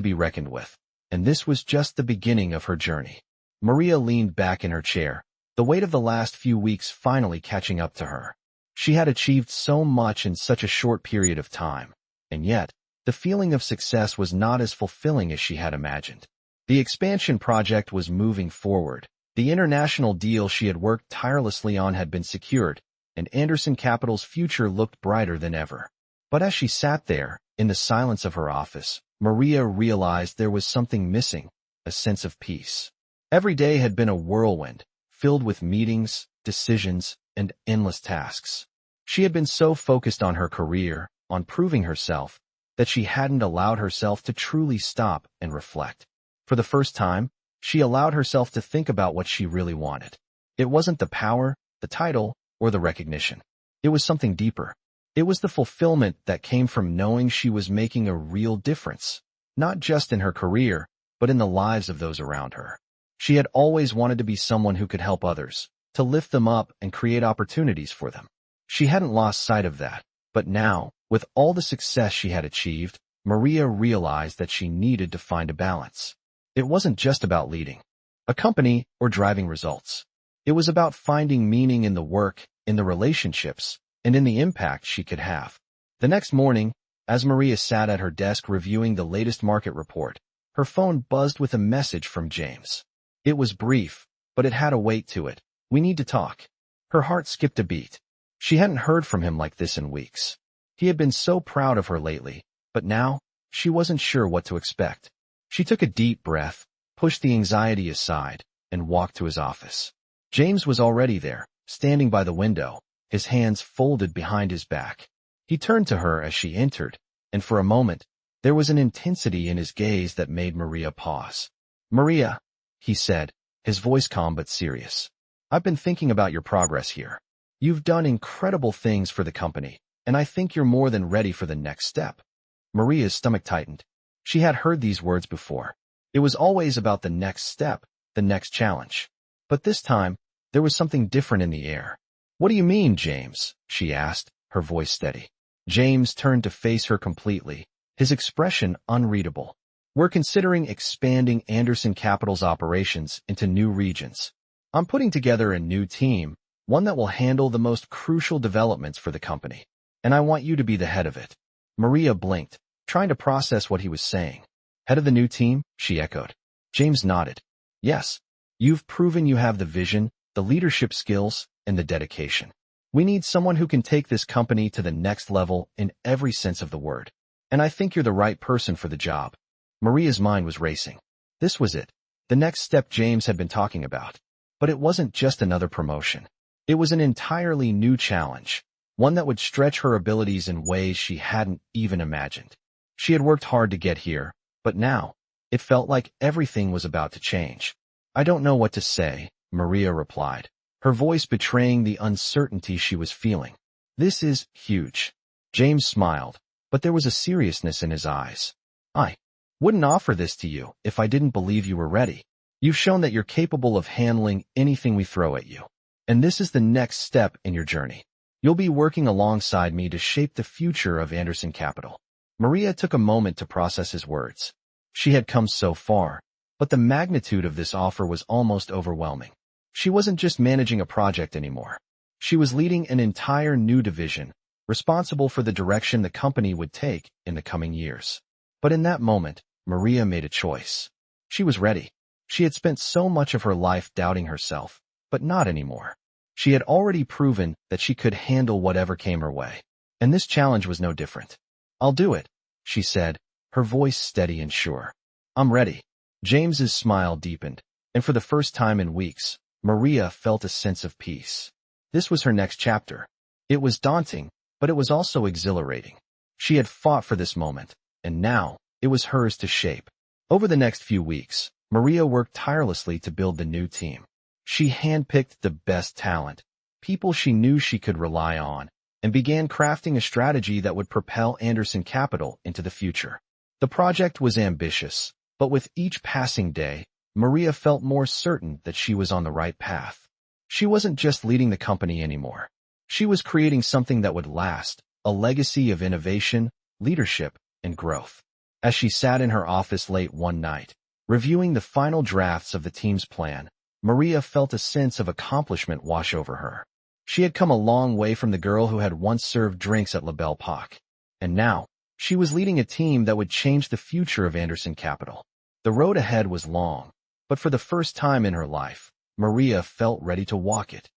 Speaker 1: be reckoned with, and this was just the beginning of her journey. Maria leaned back in her chair, the weight of the last few weeks finally catching up to her. She had achieved so much in such a short period of time, and yet, the feeling of success was not as fulfilling as she had imagined. The expansion project was moving forward. The international deal she had worked tirelessly on had been secured, and Anderson Capital's future looked brighter than ever. But as she sat there, in the silence of her office, Maria realized there was something missing, a sense of peace. Every day had been a whirlwind, filled with meetings, decisions, and endless tasks. She had been so focused on her career, on proving herself, that she hadn't allowed herself to truly stop and reflect. For the first time, she allowed herself to think about what she really wanted. It wasn't the power, the title, or the recognition. It was something deeper. It was the fulfillment that came from knowing she was making a real difference, not just in her career, but in the lives of those around her. She had always wanted to be someone who could help others, to lift them up and create opportunities for them. She hadn't lost sight of that, but now, with all the success she had achieved, Maria realized that she needed to find a balance. It wasn't just about leading a company or driving results. It was about finding meaning in the work, in the relationships, and in the impact she could have. The next morning, as Maria sat at her desk reviewing the latest market report, her phone buzzed with a message from James. It was brief, but it had a weight to it. "We need to talk." Her heart skipped a beat. She hadn't heard from him like this in weeks. He had been so proud of her lately, but now, she wasn't sure what to expect. She took a deep breath, pushed the anxiety aside, and walked to his office. James was already there, standing by the window, his hands folded behind his back. He turned to her as she entered, and for a moment, there was an intensity in his gaze that made Maria pause. "Maria," he said, his voice calm but serious. "I've been thinking about your progress here. You've done incredible things for the company, and I think you're more than ready for the next step." Maria's stomach tightened. She had heard these words before. It was always about the next step, the next challenge. But this time, there was something different in the air. "What do you mean, James?" she asked, her voice steady. James turned to face her completely, his expression unreadable. "We're considering expanding Anderson Capital's operations into new regions. I'm putting together a new team, one that will handle the most crucial developments for the company, and I want you to be the head of it." Maria blinked, trying to process what he was saying. "Head of the new team?" she echoed. James nodded. "Yes. You've proven you have the vision, the leadership skills, and the dedication. We need someone who can take this company to the next level in every sense of the word. And I think you're the right person for the job." Maria's mind was racing. This was it, the next step James had been talking about. But it wasn't just another promotion. It was an entirely new challenge, one that would stretch her abilities in ways she hadn't even imagined. She had worked hard to get here, but now, it felt like everything was about to change. "I don't know what to say," Maria replied, her voice betraying the uncertainty she was feeling. "This is huge." James smiled, but there was a seriousness in his eyes. "I wouldn't offer this to you if I didn't believe you were ready. You've shown that you're capable of handling anything we throw at you. And this is the next step in your journey. You'll be working alongside me to shape the future of Anderson Capital." Maria took a moment to process his words. She had come so far, but the magnitude of this offer was almost overwhelming. She wasn't just managing a project anymore. She was leading an entire new division, responsible for the direction the company would take in the coming years. But in that moment, Maria made a choice. She was ready. She had spent so much of her life doubting herself, but not anymore. She had already proven that she could handle whatever came her way. And this challenge was no different. "I'll do it," she said, her voice steady and sure. "I'm ready." James's smile deepened, and for the first time in weeks, Maria felt a sense of peace. This was her next chapter. It was daunting, but it was also exhilarating. She had fought for this moment, and now it was hers to shape. Over the next few weeks, Maria worked tirelessly to build the new team. She handpicked the best talent, people she knew she could rely on, and began crafting a strategy that would propel Anderson Capital into the future. The project was ambitious, but with each passing day, Maria felt more certain that she was on the right path. She wasn't just leading the company anymore. She was creating something that would last, a legacy of innovation, leadership, and growth. As she sat in her office late one night, reviewing the final drafts of the team's plan, Maria felt a sense of accomplishment wash over her. She had come a long way from the girl who had once served drinks at La Belle Époque. And now, she was leading a team that would change the future of Anderson Capital. The road ahead was long, but for the first time in her life, Maria felt ready to walk it.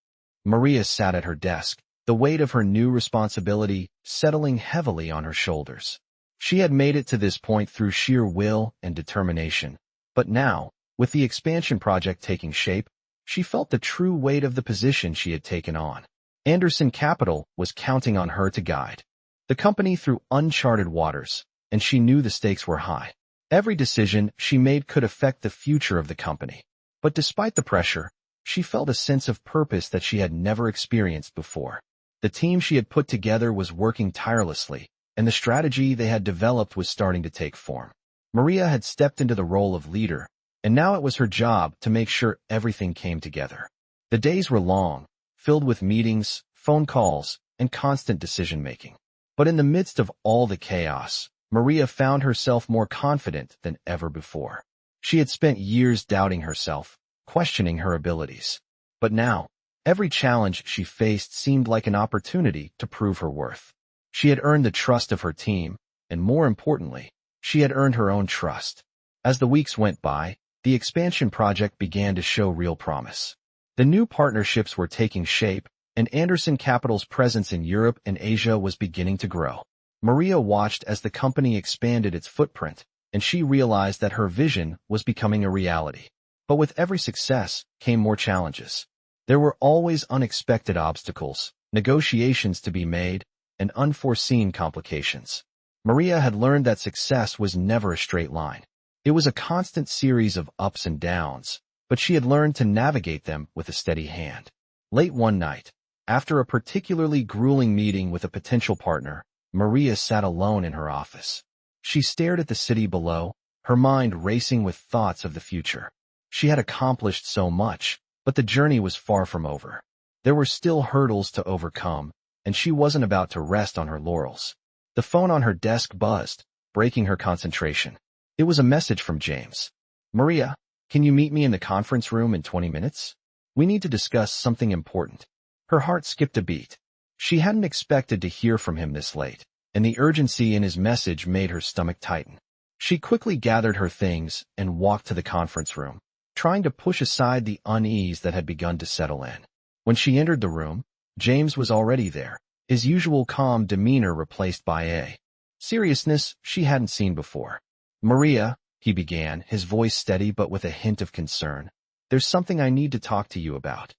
Speaker 1: Maria sat at her desk, the weight of her new responsibility settling heavily on her shoulders. She had made it to this point through sheer will and determination, but now, with the expansion project taking shape, she felt the true weight of the position she had taken on. Anderson Capital was counting on her to guide the company through uncharted waters, and she knew the stakes were high. Every decision she made could affect the future of the company. But despite the pressure, she felt a sense of purpose that she had never experienced before. The team she had put together was working tirelessly, and the strategy they had developed was starting to take form. Maria had stepped into the role of leader, and now it was her job to make sure everything came together. The days were long, filled with meetings, phone calls, and constant decision-making. But in the midst of all the chaos, Maria found herself more confident than ever before. She had spent years doubting herself, questioning her abilities. But now, every challenge she faced seemed like an opportunity to prove her worth. She had earned the trust of her team, and more importantly, she had earned her own trust. As the weeks went by, the expansion project began to show real promise. The new partnerships were taking shape, and Anderson Capital's presence in Europe and Asia was beginning to grow. Maria watched as the company expanded its footprint, and she realized that her vision was becoming a reality. But with every success came more challenges. There were always unexpected obstacles, negotiations to be made, and unforeseen complications. Maria had learned that success was never a straight line. It was a constant series of ups and downs, but she had learned to navigate them with a steady hand. Late one night, after a particularly grueling meeting with a potential partner, Maria sat alone in her office. She stared at the city below, her mind racing with thoughts of the future. She had accomplished so much, but the journey was far from over. There were still hurdles to overcome, and she wasn't about to rest on her laurels. The phone on her desk buzzed, breaking her concentration. It was a message from James. "Maria, can you meet me in the conference room in 20 minutes? We need to discuss something important." Her heart skipped a beat. She hadn't expected to hear from him this late, and the urgency in his message made her stomach tighten. She quickly gathered her things and walked to the conference room, trying to push aside the unease that had begun to settle in. When she entered the room, James was already there, his usual calm demeanor replaced by a seriousness she hadn't seen before. "Maria," he began, his voice steady but with a hint of concern, "there's something I need to talk to you about."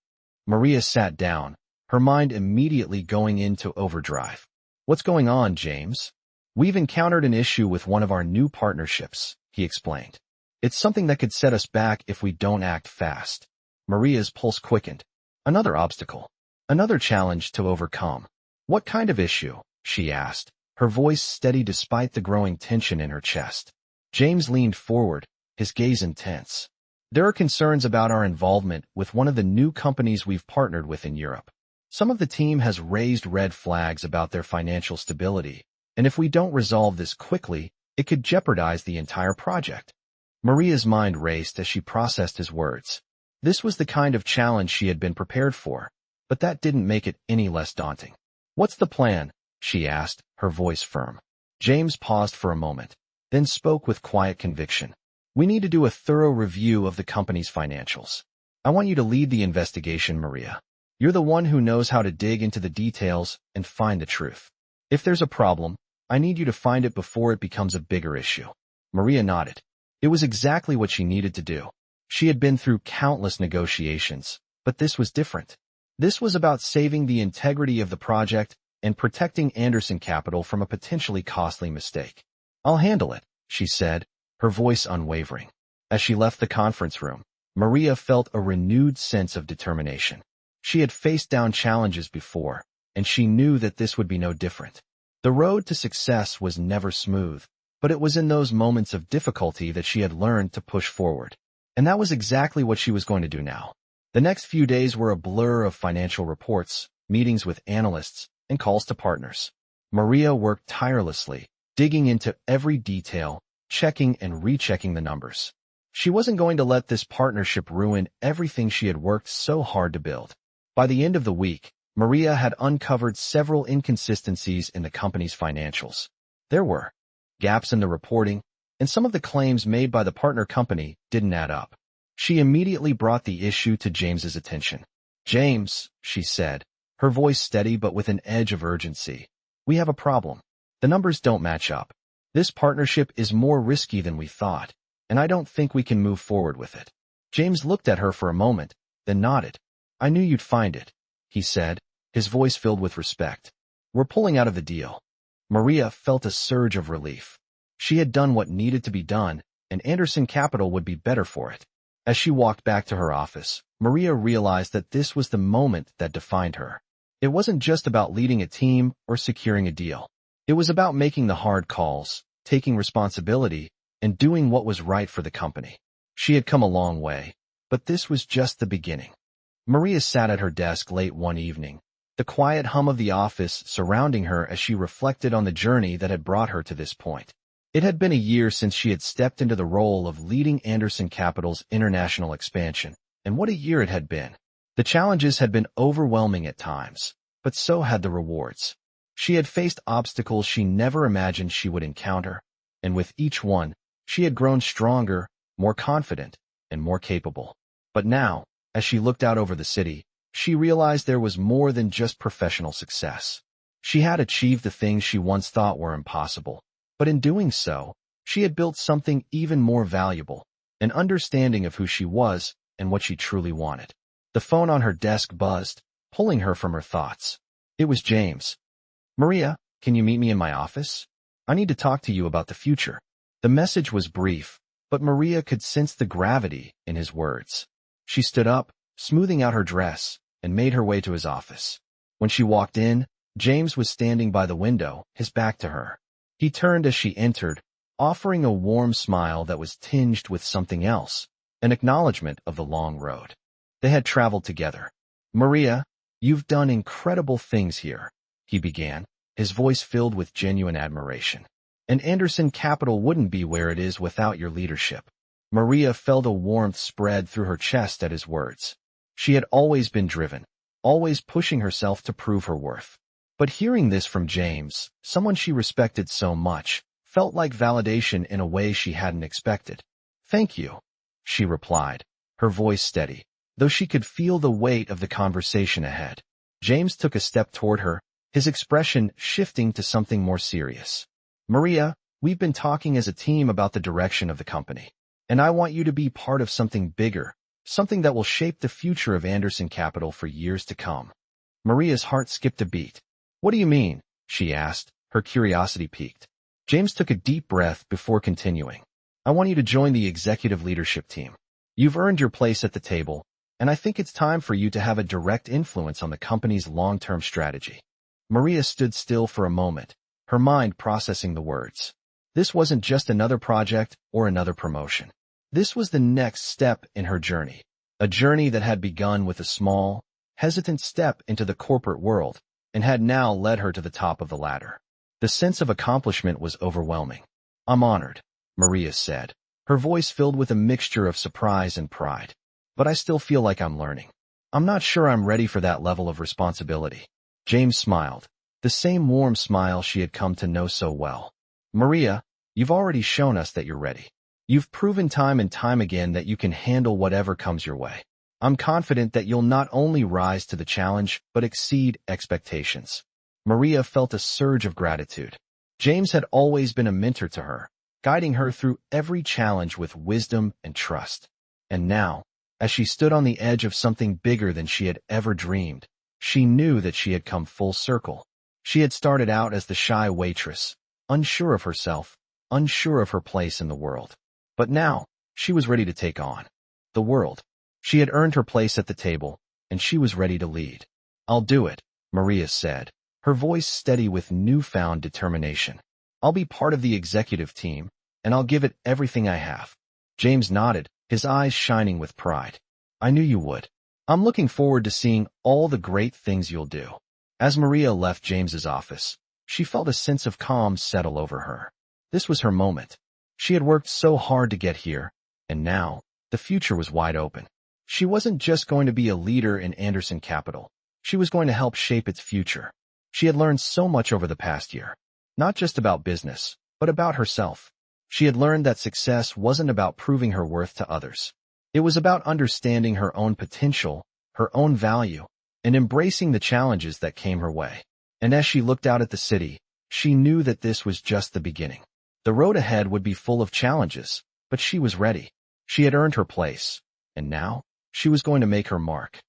Speaker 1: Maria sat down, her mind immediately going into overdrive. "What's going on, James?" "We've encountered an issue with one of our new partnerships," he explained. "It's something that could set us back if we don't act fast." Maria's pulse quickened. Another obstacle. Another challenge to overcome. What kind of issue? She asked, her voice steady despite the growing tension in her chest. James leaned forward, his gaze intense. There are concerns about our involvement with one of the new companies we've partnered with in Europe. Some of the team has raised red flags about their financial stability, and if we don't resolve this quickly, it could jeopardize the entire project. Maria's mind raced as she processed his words. This was the kind of challenge she had been prepared for, but that didn't make it any less daunting. What's the plan? She asked, her voice firm. James paused for a moment, then spoke with quiet conviction. We need to do a thorough review of the company's financials. I want you to lead the investigation, Maria. You're the one who knows how to dig into the details and find the truth. If there's a problem, I need you to find it before it becomes a bigger issue. Maria nodded. It was exactly what she needed to do. She had been through countless negotiations, but this was different. This was about saving the integrity of the project and protecting Anderson Capital from a potentially costly mistake. I'll handle it, she said, her voice unwavering. As she left the conference room, Maria felt a renewed sense of determination. She had faced down challenges before, and she knew that this would be no different. The road to success was never smooth, but it was in those moments of difficulty that she had learned to push forward. And that was exactly what she was going to do now. The next few days were a blur of financial reports, meetings with analysts, and calls to partners. Maria worked tirelessly, digging into every detail, checking and rechecking the numbers. She wasn't going to let this partnership ruin everything she had worked so hard to build. By the end of the week, Maria had uncovered several inconsistencies in the company's financials. There were gaps in the reporting, and some of the claims made by the partner company didn't add up. She immediately brought the issue to James's attention. James, she said, her voice steady but with an edge of urgency. We have a problem. The numbers don't match up. This partnership is more risky than we thought, and I don't think we can move forward with it. James looked at her for a moment, then nodded. I knew you'd find it, he said, his voice filled with respect. We're pulling out of the deal. Maria felt a surge of relief. She had done what needed to be done, and Anderson Capital would be better for it. As she walked back to her office, Maria realized that this was the moment that defined her. It wasn't just about leading a team or securing a deal. It was about making the hard calls, taking responsibility, and doing what was right for the company. She had come a long way, but this was just the beginning. Maria sat at her desk late one evening, the quiet hum of the office surrounding her as she reflected on the journey that had brought her to this point. It had been a year since she had stepped into the role of leading Anderson Capital's international expansion, and what a year it had been. The challenges had been overwhelming at times, but so had the rewards. She had faced obstacles she never imagined she would encounter, and with each one, she had grown stronger, more confident, and more capable. But now, as she looked out over the city, she realized there was more than just professional success. She had achieved the things she once thought were impossible, but in doing so, she had built something even more valuable, an understanding of who she was and what she truly wanted. The phone on her desk buzzed, pulling her from her thoughts. It was James. Maria, can you meet me in my office? I need to talk to you about the future. The message was brief, but Maria could sense the gravity in his words. She stood up, smoothing out her dress, and made her way to his office. When she walked in, James was standing by the window, his back to her. He turned as she entered, offering a warm smile that was tinged with something else, an acknowledgement of the long road. They had traveled together. Maria, you've done incredible things here, he began, his voice filled with genuine admiration. And Anderson Capital wouldn't be where it is without your leadership. Maria felt a warmth spread through her chest at his words. She had always been driven, always pushing herself to prove her worth. But hearing this from James, someone she respected so much, felt like validation in a way she hadn't expected. Thank you, she replied, her voice steady, though she could feel the weight of the conversation ahead. James took a step toward her, his expression shifting to something more serious. Maria, we've been talking as a team about the direction of the company, and I want you to be part of something bigger, something that will shape the future of Anderson Capital for years to come. Maria's heart skipped a beat. What do you mean? She asked, her curiosity piqued. James took a deep breath before continuing. I want you to join the executive leadership team. You've earned your place at the table, and I think it's time for you to have a direct influence on the company's long-term strategy." Maria stood still for a moment, her mind processing the words. This wasn't just another project or another promotion. This was the next step in her journey, a journey that had begun with a small, hesitant step into the corporate world and had now led her to the top of the ladder. The sense of accomplishment was overwhelming. "I'm honored," Maria said, her voice filled with a mixture of surprise and pride. "But I still feel like I'm learning. I'm not sure I'm ready for that level of responsibility." James smiled, the same warm smile she had come to know so well. "Maria, you've already shown us that you're ready. You've proven time and time again that you can handle whatever comes your way. I'm confident that you'll not only rise to the challenge, but exceed expectations." Maria felt a surge of gratitude. James had always been a mentor to her, guiding her through every challenge with wisdom and trust. And now, as she stood on the edge of something bigger than she had ever dreamed, she knew that she had come full circle. She had started out as the shy waitress, unsure of herself, unsure of her place in the world. But now, she was ready to take on the world. She had earned her place at the table, and she was ready to lead. "I'll do it," Maria said, her voice steady with newfound determination. "I'll be part of the executive team, and I'll give it everything I have." James nodded, his eyes shining with pride. "I knew you would. I'm looking forward to seeing all the great things you'll do." As Maria left James's office, she felt a sense of calm settle over her. This was her moment. She had worked so hard to get here, and now, the future was wide open. She wasn't just going to be a leader in Anderson Capital. She was going to help shape its future. She had learned so much over the past year, not just about business, but about herself. She had learned that success wasn't about proving her worth to others. It was about understanding her own potential, her own value, and embracing the challenges that came her way. And as she looked out at the city, she knew that this was just the beginning. The road ahead would be full of challenges, but she was ready. She had earned her place, and now, she was going to make her mark.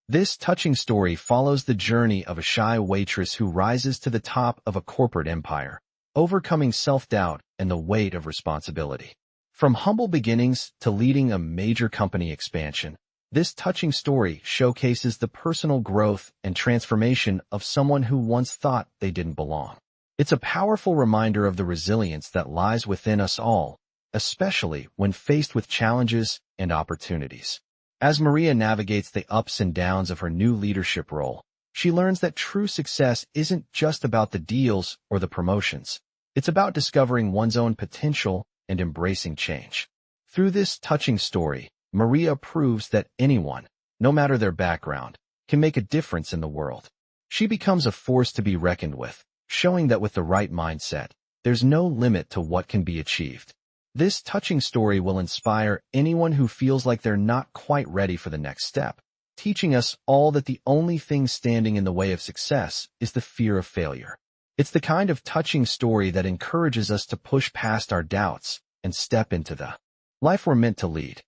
Speaker 1: This touching story follows the journey of a shy waitress who rises to the top of a corporate empire, overcoming self-doubt and the weight of responsibility. From humble beginnings to leading a major company expansion, this touching story showcases the personal growth and transformation of someone who once thought they didn't belong. It's a powerful reminder of the resilience that lies within us all, especially when faced with challenges and opportunities. As Maria navigates the ups and downs of her new leadership role, she learns that true success isn't just about the deals or the promotions. It's about discovering one's own potential and embracing change. Through this touching story, Maria proves that anyone, no matter their background, can make a difference in the world. She becomes a force to be reckoned with, showing that with the right mindset, there's no limit to what can be achieved. This touching story will inspire anyone who feels like they're not quite ready for the next step, teaching us all that the only thing standing in the way of success is the fear of failure. It's the kind of touching story that encourages us to push past our doubts and step into the life we're meant to lead.